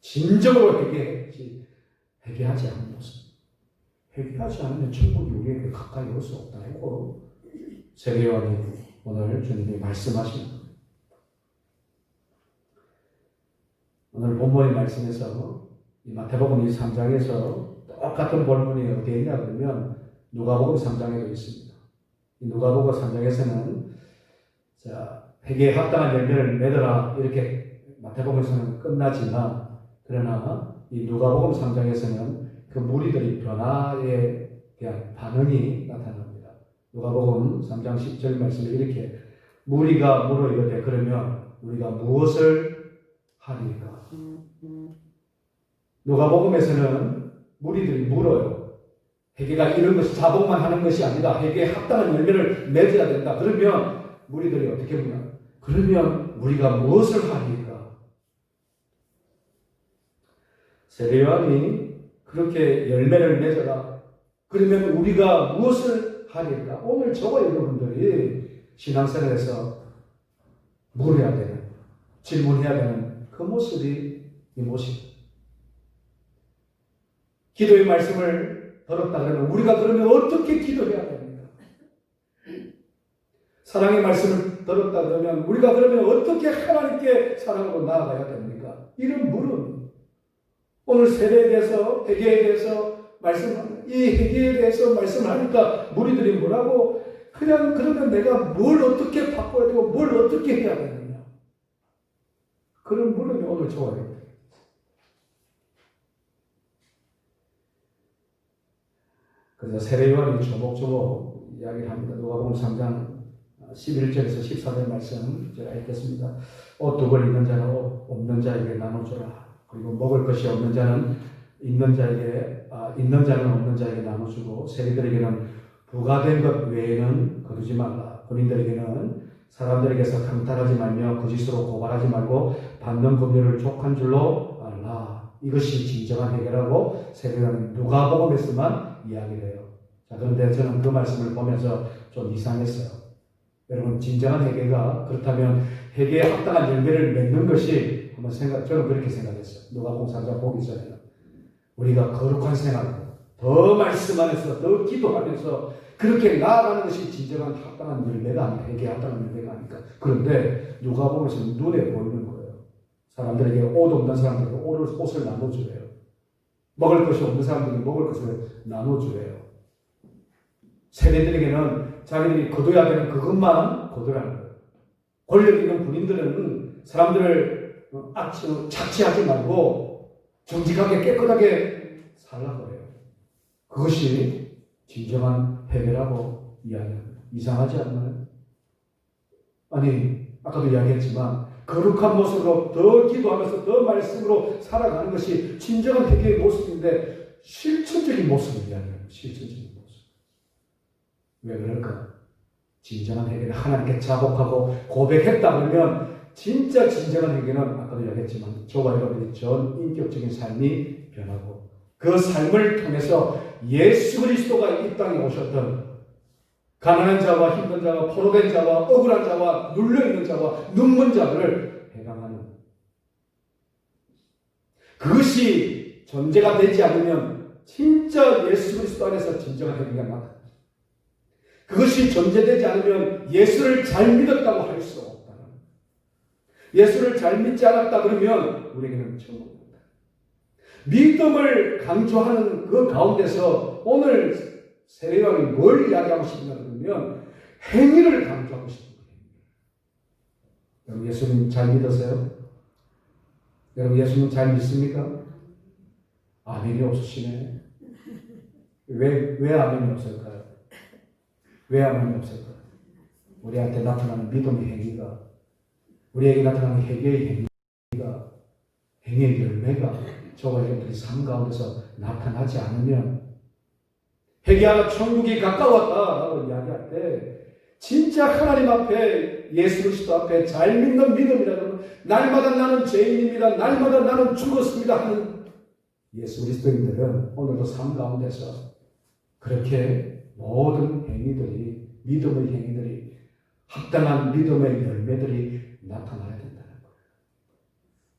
진정으로 회개하지 않는 모습. 회개하지 않으면 천국이 우리에게 가까이 올 수 없다고 세례요한이 오늘 주님이 말씀하신 거예요. 오늘 본문의 말씀에서 이 마태복음 23장에서 똑같은 본문이 어디에 있냐 그러면 누가복음 3장에도 있습니다. 이 누가복음 3장에서는 회개에 합당한 열매를 맺어라 이렇게 마태복음에서는 끝나지만 그러나 이 누가복음 3장에서는 그 무리들의 변화에 대한 반응이 나타납니다. 누가복음 3장 10절 말씀에 이렇게 무리가 물어 이르되 그러면 우리가 무엇을 하리까? 누가복음에서는 무리들이 물어요. 회개가 이런 것이 자복만 하는 것이 아니다. 회개에 합당한 열매를 맺어야 된다. 그러면 무리들이 어떻게 묻냐? 그러면 우리가 무엇을 하리까? 세례요한이 그렇게 열매를 맺어라. 그러면 우리가 무엇을 하리까? 오늘 저와 여러분들이 신앙생활에서 물어야 되는, 질문해야 되는 그 모습이 이 모습. 기도의 말씀을 들었다 그러면 우리가 그러면 어떻게 기도해야 됩니까? 사랑의 말씀을 들었다 그러면 우리가 그러면 어떻게 하나님께 사랑으로 나아가야 됩니까? 이런 물음. 오늘 세례에 대해서, 회개에 대해서 이 회개에 대해서 말씀하니까 무리들이 뭐라고? 그냥 그러면 내가 뭘 어떻게 바꿔야 되고 뭘 어떻게 해야 되느냐? 그런 물음이 오늘 좋아요. 그래서 세례요한이 조목조목 이야기를 합니다. 누가복음 3장 11절에서 14절 말씀 제가 읽겠습니다. 옷 두 벌 있는 자는 옷 없는 자에게 나눠주라. 그리고 먹을 것이 없는 자는 있는 자는 없는 자에게 나눠주고 세리들에게는 부과된 것 외에는 거두지 말라. 군인들에게는 사람들에게서 강탈하지 말며 거짓으로 고발하지 말고 받는 금료를 족한 줄로 알라. 이것이 진정한 해결하고 세례요한은 누가복음에서만 이야기를 해요. 자, 그런데 저는 그 말씀을 보면서 좀 이상했어요. 여러분, 진정한 회개가 그렇다면 회개에 합당한 열매를 맺는 것이 저는 그렇게 생각했어요. 누가복음 3장 보기 전에는 우리가 거룩한 생활로 더 말씀 안에서 더 기도하면서 그렇게 나아가는 것이 진정한 합당한 열매가 아니까 회개에 합당한 열매가 아닐까. 그런데 누가복음에서 눈에 보이는 거예요. 사람들에게 옷 없는 사람들에게 옷을 나눠주래요. 먹을 것이 없는 사람들에게 먹을 것을 나눠주래요. 세대들에게는 자기들이 거둬야 되는 그것만 거두라는 거예요. 권력 있는 군인들은 사람들을 착취하지 말고 정직하게 깨끗하게 살라고 해요. 그것이 진정한 회개라고 이야기합니다. 이상하지 않나요? 아니, 아까도 이야기했지만 거룩한 모습으로 더 기도하면서 더 말씀으로 살아가는 것이 진정한 회개의 모습인데 실천적인 모습을 이야기해요. 실천적인 모습. 왜 그럴까? 진정한 회개는 하나님께 자복하고 고백했다 그러면 진짜 진정한 회개는 아까도 이야기했지만 저와 여러분의 전 인격적인 삶이 변하고 그 삶을 통해서 예수 그리스도가 이 땅에 오셨던 가난한 자와 힘든 자와 포로된 자와 억울한 자와 눌려있는 자와 눈먼 자들을 해방하는 그것이 전제가 되지 않으면 진짜 예수 그리스도 안에서 진정한 회개가 나타납니다. 그것이 전제되지 않으면 예수를 잘 믿었다고 할 수 없다는 거예요. 예수를 잘 믿지 않았다 그러면 우리에게는 천국입니다. 믿음을 강조하는 그 가운데서 오늘 세례요한이 뭘 이야기하고 싶냐 그러면 행위를 강조하고 싶은 거예요. 여러분 예수님 잘 믿으세요? 여러분 예수님 잘 믿습니까? 아멘이 없으시네. 왜 아멘이 없을까요? 왜 아멘이 없을까요? 우리한테 나타나는 믿음의 행위가 우리에게 나타나는 회개의 행위가 행위의 열매가 저와 여러분들이 삶 가운데서 나타나지 않으면 회개하라 천국이 가까웠다라고 이야기할 때 진짜 하나님 앞에 예수 그리스도 앞에 잘 믿는 믿음이라면 날마다 나는 죄인입니다. 날마다 나는 죽었습니다 하는 예수 그리스도인들은 오늘도 삶 가운데서 그렇게 모든 행위들이 믿음의 행위들이 합당한 믿음의 열매들이 나타나야 된다는 거예요.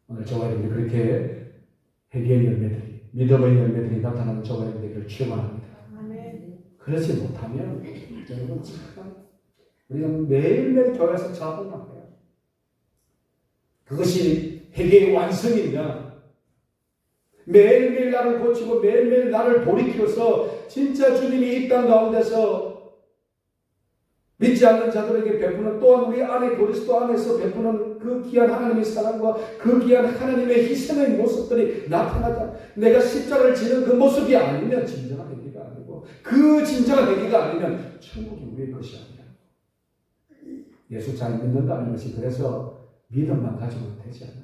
오늘 저와 여러분이 그렇게 회개의 열매들이 믿음의 열매들이 나타나는 저와 여러분들을 축원합니다. 그렇지 못하면 여러분 참 우리는 매일매일 교회에서 자복합니다. 그것이 회개의 완성이냐? 매일매일 나를 고치고 매일매일 나를 돌이켜서 진짜 주님이 이 땅 가운데서 믿지 않는 자들에게 베푸는 또한 우리 안에 그리스도 안에서 베푸는 그 귀한 하나님의 사랑과 그 귀한 하나님의 희생의 모습들이 나타나자 내가 십자가를 지는 그 모습이 아니면 진정한 회개가 아니고 그 진정한 회개가 아니면 천국이 우리의 것이 아니라 예수 잘 믿는다는 것이 그래서 믿음만 가지고는 되지 않아요.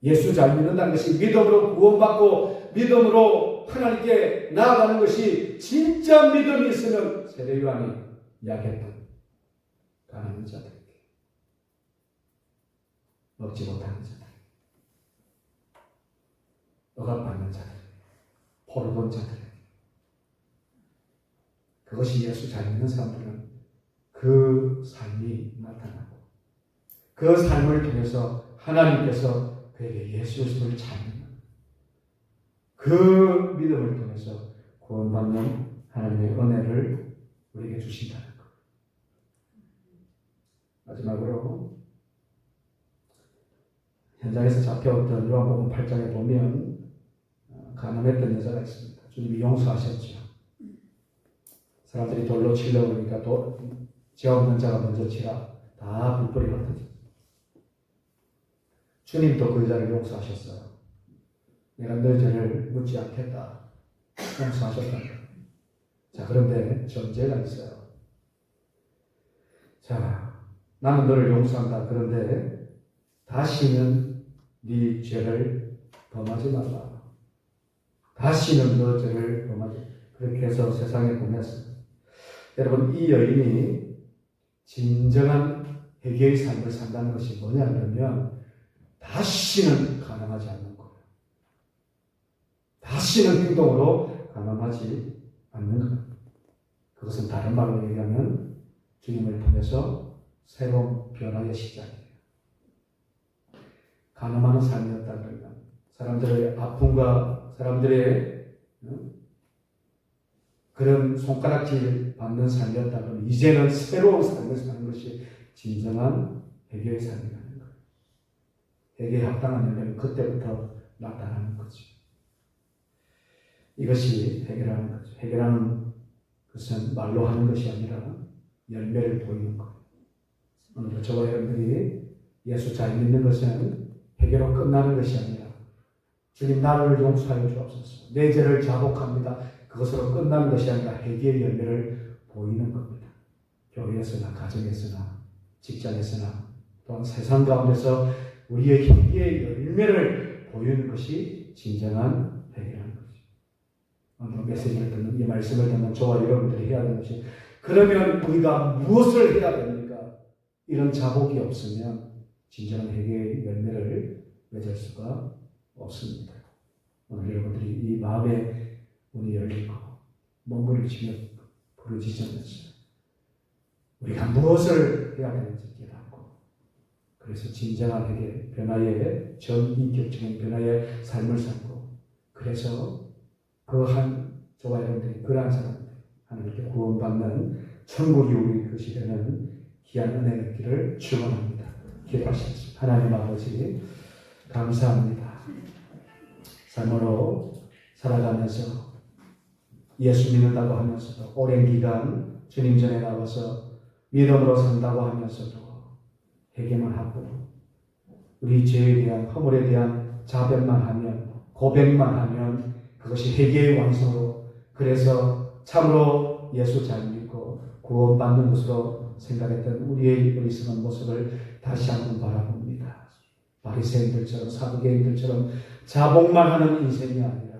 예수 잘 믿는다는 것이 믿음으로 구원받고 믿음으로 하나님께 나아가는 것이 진짜 믿음이 있으면 세례요한이 이야기했던 가난한 자들에게 먹지 못하는 자들 억압받는 자들 포로된 자들에게 그것이 예수 잘 믿는 사람들은 그 삶이 나타나고 그 삶을 통해서 하나님께서 그에게 예수 그리스도를 잘 믿는 그 믿음을 통해서 구원받는 하나님의 은혜를 우리에게 주신다는 것. 마지막으로 현장에서 잡혀왔던 요한복음 8장에 보면 가난했던 여자가 있습니다. 주님이 용서하셨죠. 사람들이 돌로 치려고 그러니까 죄 없는 자가 먼저 치라. 다 불법이 흩어졌어요. 주님도 그 여자를 용서하셨어요. 내가 너의 죄를 묻지 않겠다. 용서하셨다. 자, 그런데 전제가 있어요. 자, 나는 너를 용서한다. 그런데 다시는 네 죄를 범하지 말라. 다시는 너 죄를 범하지. 그렇게 해서 세상에 보냈어요. 여러분, 이 여인이 진정한 회개의 삶을 산다는 것이 뭐냐면 다시는 가난하지 않는 거예요. 다시는 행동으로 가난하지 않는 거예요. 그것은 다른 말로 얘기하면 주님을 통해서 새로운 변화의 시작이에요. 가늠하는 삶이었다 그러면 사람들의 아픔과 사람들의 그런 손가락질 받는 삶이었다 그러면 이제는 새로운 삶을 사는 것이 진정한 회개의 삶이라는 거예요. 회개에 합당한 열매는 그때부터 나타나는 거죠. 이것이 회개라는 거죠. 회개라는 것은 말로 하는 것이 아니라 열매를 보이는 거예요. 오늘도 저와 여러분들이 예수 잘 믿는 것은 회개로 끝나는 것이 아니라 주님 나를 용서하여 주옵소서. 내 죄를 자복합니다. 그것으로 끝나는 것이 아니라 회개의 열매를 보이는 겁니다. 교회에서나 가정에서나 직장에서나 또한 세상 가운데서 우리의 회개의 열매를 보이는 것이 진정한 회개라는 거죠. 오늘 메시지를 듣는 이 말씀을 듣는 저와 여러분들이 해야 되는 것이 그러면 우리가 무엇을 해야 됩니까? 이런 자복이 없으면 진정한 회개의 열매를 맺을 수가 없습니다. 오늘 여러분들이 이 마음에 문이 열리고 몸부림치며 부르짖으면서 우리가 무엇을 해야 되는지 깨닫고 그래서 진정한 회개, 변화의 전인격적인 변화의 삶을 살고 그래서 그한 저와 여러분들이 그러한 사람들 하나님께 구원받는 천국이 우리 것이 되는 귀한 은혜의 길을 축원합니다. 기도하시겠습니다. 하나님 아버지 감사합니다. 삶으로 살아가면서 예수 믿는다고 하면서도 오랜 기간 주님 전에 나와서 믿음으로 산다고 하면서도 회개만 하고 우리 죄에 대한 허물에 대한 자백만 하면 고백만 하면 그것이 회개의 완성으로 그래서 참으로 예수 잘 믿고 구원받는 것으로 생각했던 우리의 어리석은 모습을 다시 한번 바라봅니다. 바리새인들처럼 사두개인들처럼 자복만 하는 인생이 아니라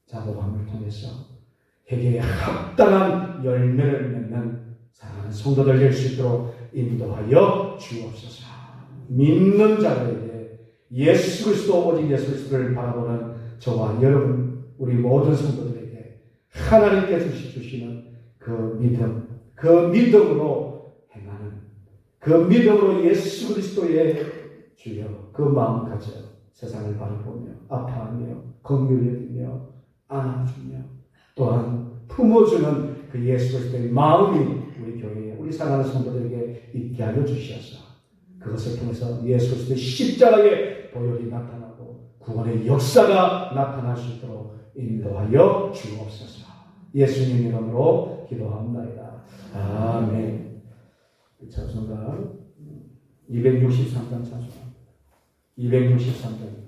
자복함을 통해서 회개에 합당한 열매를 맺는 사랑하는 성도들 될 수 있도록 인도하여 주옵소서. 믿는 자들에게 예수 그리스도 오직 예수 그리스도를 바라보는 저와 여러분 우리 모든 성도들에게 하나님께서 주시는 그 믿음, 그 믿음으로 행하는 그 믿음으로 예수 그리스도의 주여 그 마음 가져 세상을 바라보며 아파하며 긍휼히 여기며 안아주며 또한 품어주는 그 예수 그리스도의 마음이 우리 교회에 우리 사랑하는 성도들에게 있게 하여 주시옵소서. 그것을 통해서 예수 그리스도의 십자가의 보혈이 나타나고 구원의 역사가 나타날 수 있도록 인도하여 주옵소서. 예수님 이름으로 기도합니다. 아멘. 찬송가 263장 찬송가 263장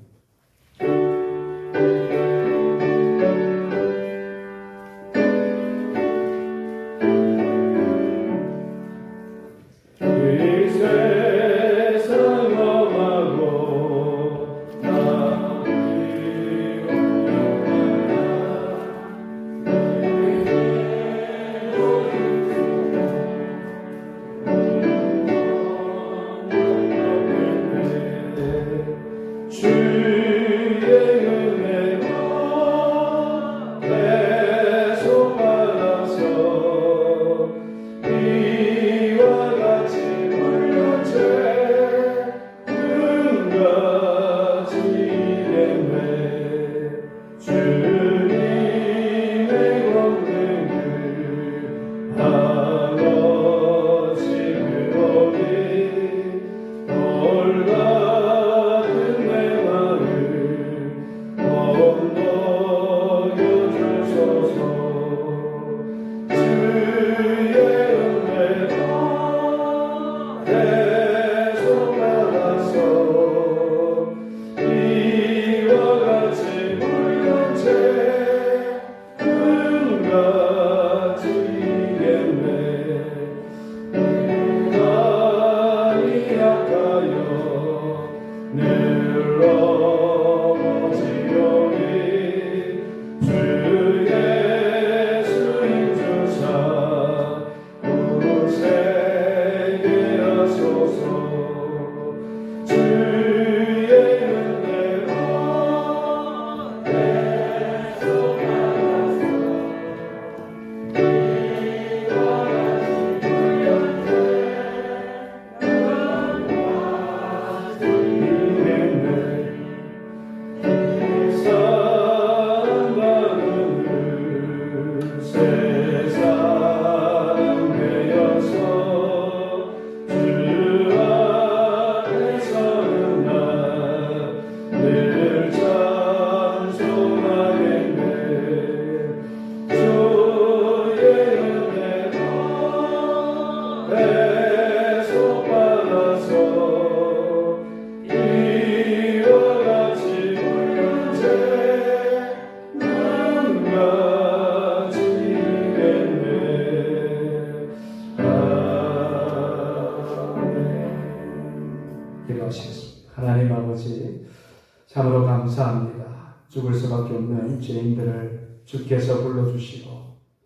참으로 감사합니다. 죽을 수밖에 없는 죄인들을 주께서 불러주시고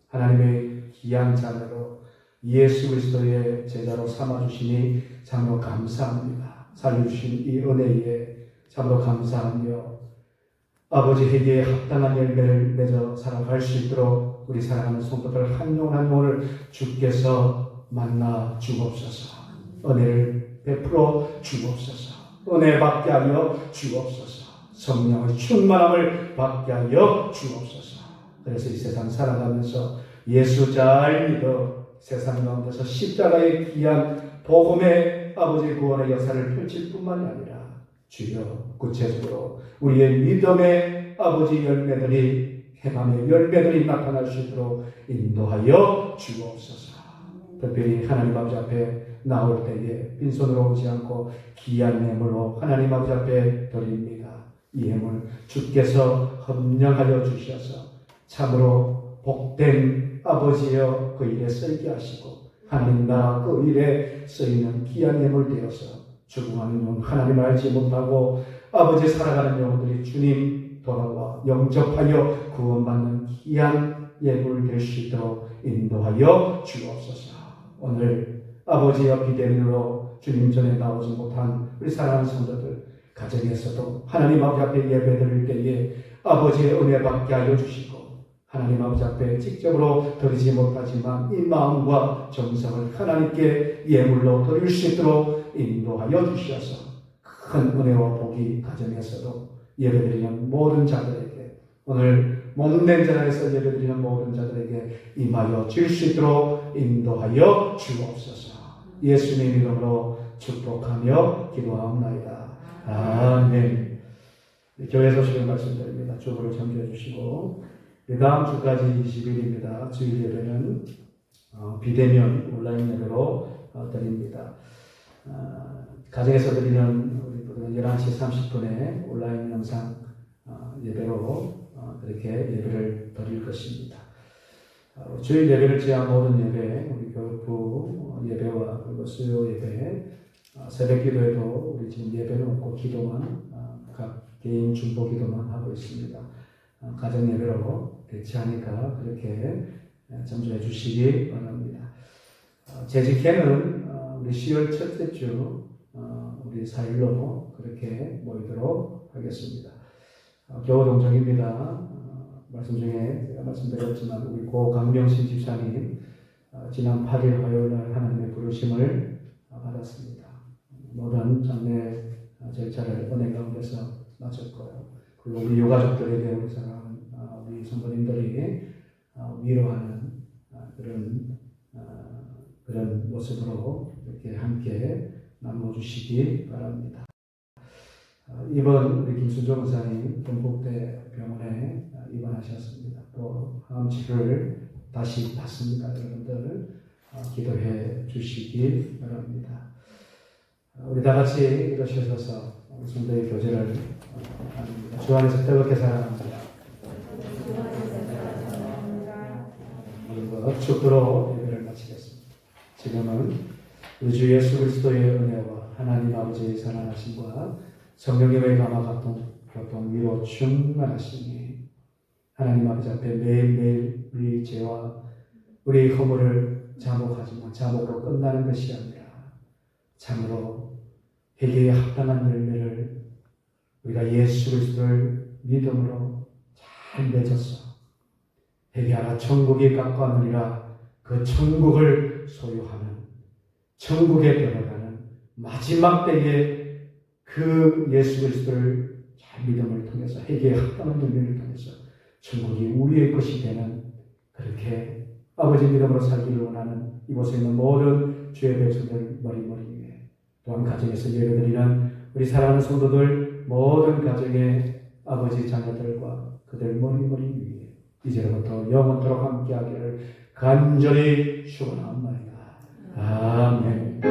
하나님의 귀한 자녀로 예수 그리스도의 제자로 삼아주시니 참으로 감사합니다. 살려주신 이 은혜에 참으로 감사하며 아버지 회개에 합당한 열매를 맺어 살아갈 수 있도록 우리 사랑하는 성도들 한 영혼 한 영혼을 주께서 만나 주옵소서. 은혜를 베풀어 주옵소서. 은혜 받게 하여 주옵소서. 성령의 충만함을 받게 하여 주옵소서. 그래서 이 세상 살아가면서 예수 잘 믿어 세상 가운데서 십자가의 귀한 복음의 아버지 구원의 역사를 펼칠 뿐만이 아니라 주여 구체적으로 우리의 믿음의 아버지 열매들이 해감의 열매들이 나타날 수 있도록 인도하여 주옵소서. 특별히 하나님 아버지 앞에 나올 때에 빈손으로 오지 않고 귀한 예물로 하나님 아버지 앞에 드립니다. 이 예물 주께서 헌령하여 주셔서 참으로 복된 아버지여 그 일에 쓰이게 하시고 하나님 나라 그 일에 쓰이는 귀한 예물 되어서 죽음하는 영 하나님을 알지 못하고 아버지 살아가는 영혼들이 주님 돌아와 영접하여 구원받는 귀한 예물 될 수 있도록 인도하여 주옵소서. 오늘 아버지여 비대면으로 주님 전에 나오지 못한 우리 사랑하는 성도들 가정에서도 하나님 아버지 앞에 예배드릴 때에 아버지의 은혜 받게 하여 주시고 하나님 아버지 앞에 직접으로 드리지 못하지만 이 마음과 정성을 하나님께 예물로 드릴 수 있도록 인도하여 주셔서 큰 은혜와 복이 가정에서도 예배드리는 모든 자들에게 오늘 몸된 자리에서 예배드리는 모든 자들에게 임하여 줄 수 있도록 인도하여 주옵소서. 예수님 이름으로 축복하며 기도하옵나이다. 아멘. 교회 소식을 말씀드립니다. 주보를 참조해 주시고 다음 주까지 20일입니다. 주일 예배는 비대면 온라인 예배로 드립니다. 가정에서 드리는 11시 30분에 온라인 영상 예배로 그렇게 예배를 드릴 것입니다. 주일 예배를 제한 모든 예배, 우리 교육부 예배와 그리고 수요 예배, 새벽 기도에도 우리 지금 예배는 없고 기도만 각 개인 중보 기도만 하고 있습니다. 가정 예배로 대체하니까 그렇게 전조해 주시기 바랍니다. 재직회는 우리 10월 첫째 주 우리 4일로 그렇게 모이도록 하겠습니다. 겨우 동정입니다. 말씀 중에 제가 말씀드렸지만 우리 고 강명신 집사님 지난 8일 화요일 날 하나님의 부르심을 받았습니다. 모든 장례 절차를 은혜 가운데서 마쳤고요. 그리고 우리 유가족들에게 우리 사랑하는 우리 성도님들이 위로하는 그런 모습으로 이렇게 함께 나눠주시기 바랍니다. 이번 우리 김순종 의사님 경북대 병원에 입원하셨습니다. 또 항암 치료를 다시 받습니다. 여러분들 기도해 주시기 바랍니다. 우리 다 같이 일어서셔서 성도의 교제를 합니다. 주 안에서 뜨겁게 사랑합니다. 이런 축도로 예배를 마치겠습니다. 지금은 우리 주 예수 그리스도의 은혜와 하나님 아버지의 선하심과 성령님의 감화 교통 위로 충만하시니 하나님 아버지 앞에 매일매일 우리 죄와 우리 허물을 자복하지만 자복으로 끝나는 것이 아니라 참으로 회개에 합당한 열매를 우리가 예수 그리스도를 믿음으로 잘 맺어서 회개하라 천국이 가까우니라 그 천국을 소유하는 천국에 들어가는 마지막 때에 그 예수 그리스도를 잘 믿음을 통해서 회개에 합당한 열매를 통해서 천국이 우리의 것이 되는 그렇게 아버지 믿음으로 살기를 원하는 이곳에 있는 모든 주의 백성들 머리 위에 또한 가정에서 예배드리는 우리 사랑하는 성도들 모든 가정의 아버지 자녀들과 그들 머리 위에 이제부터 영원토록 함께하기를 간절히 축원합니다. 아멘.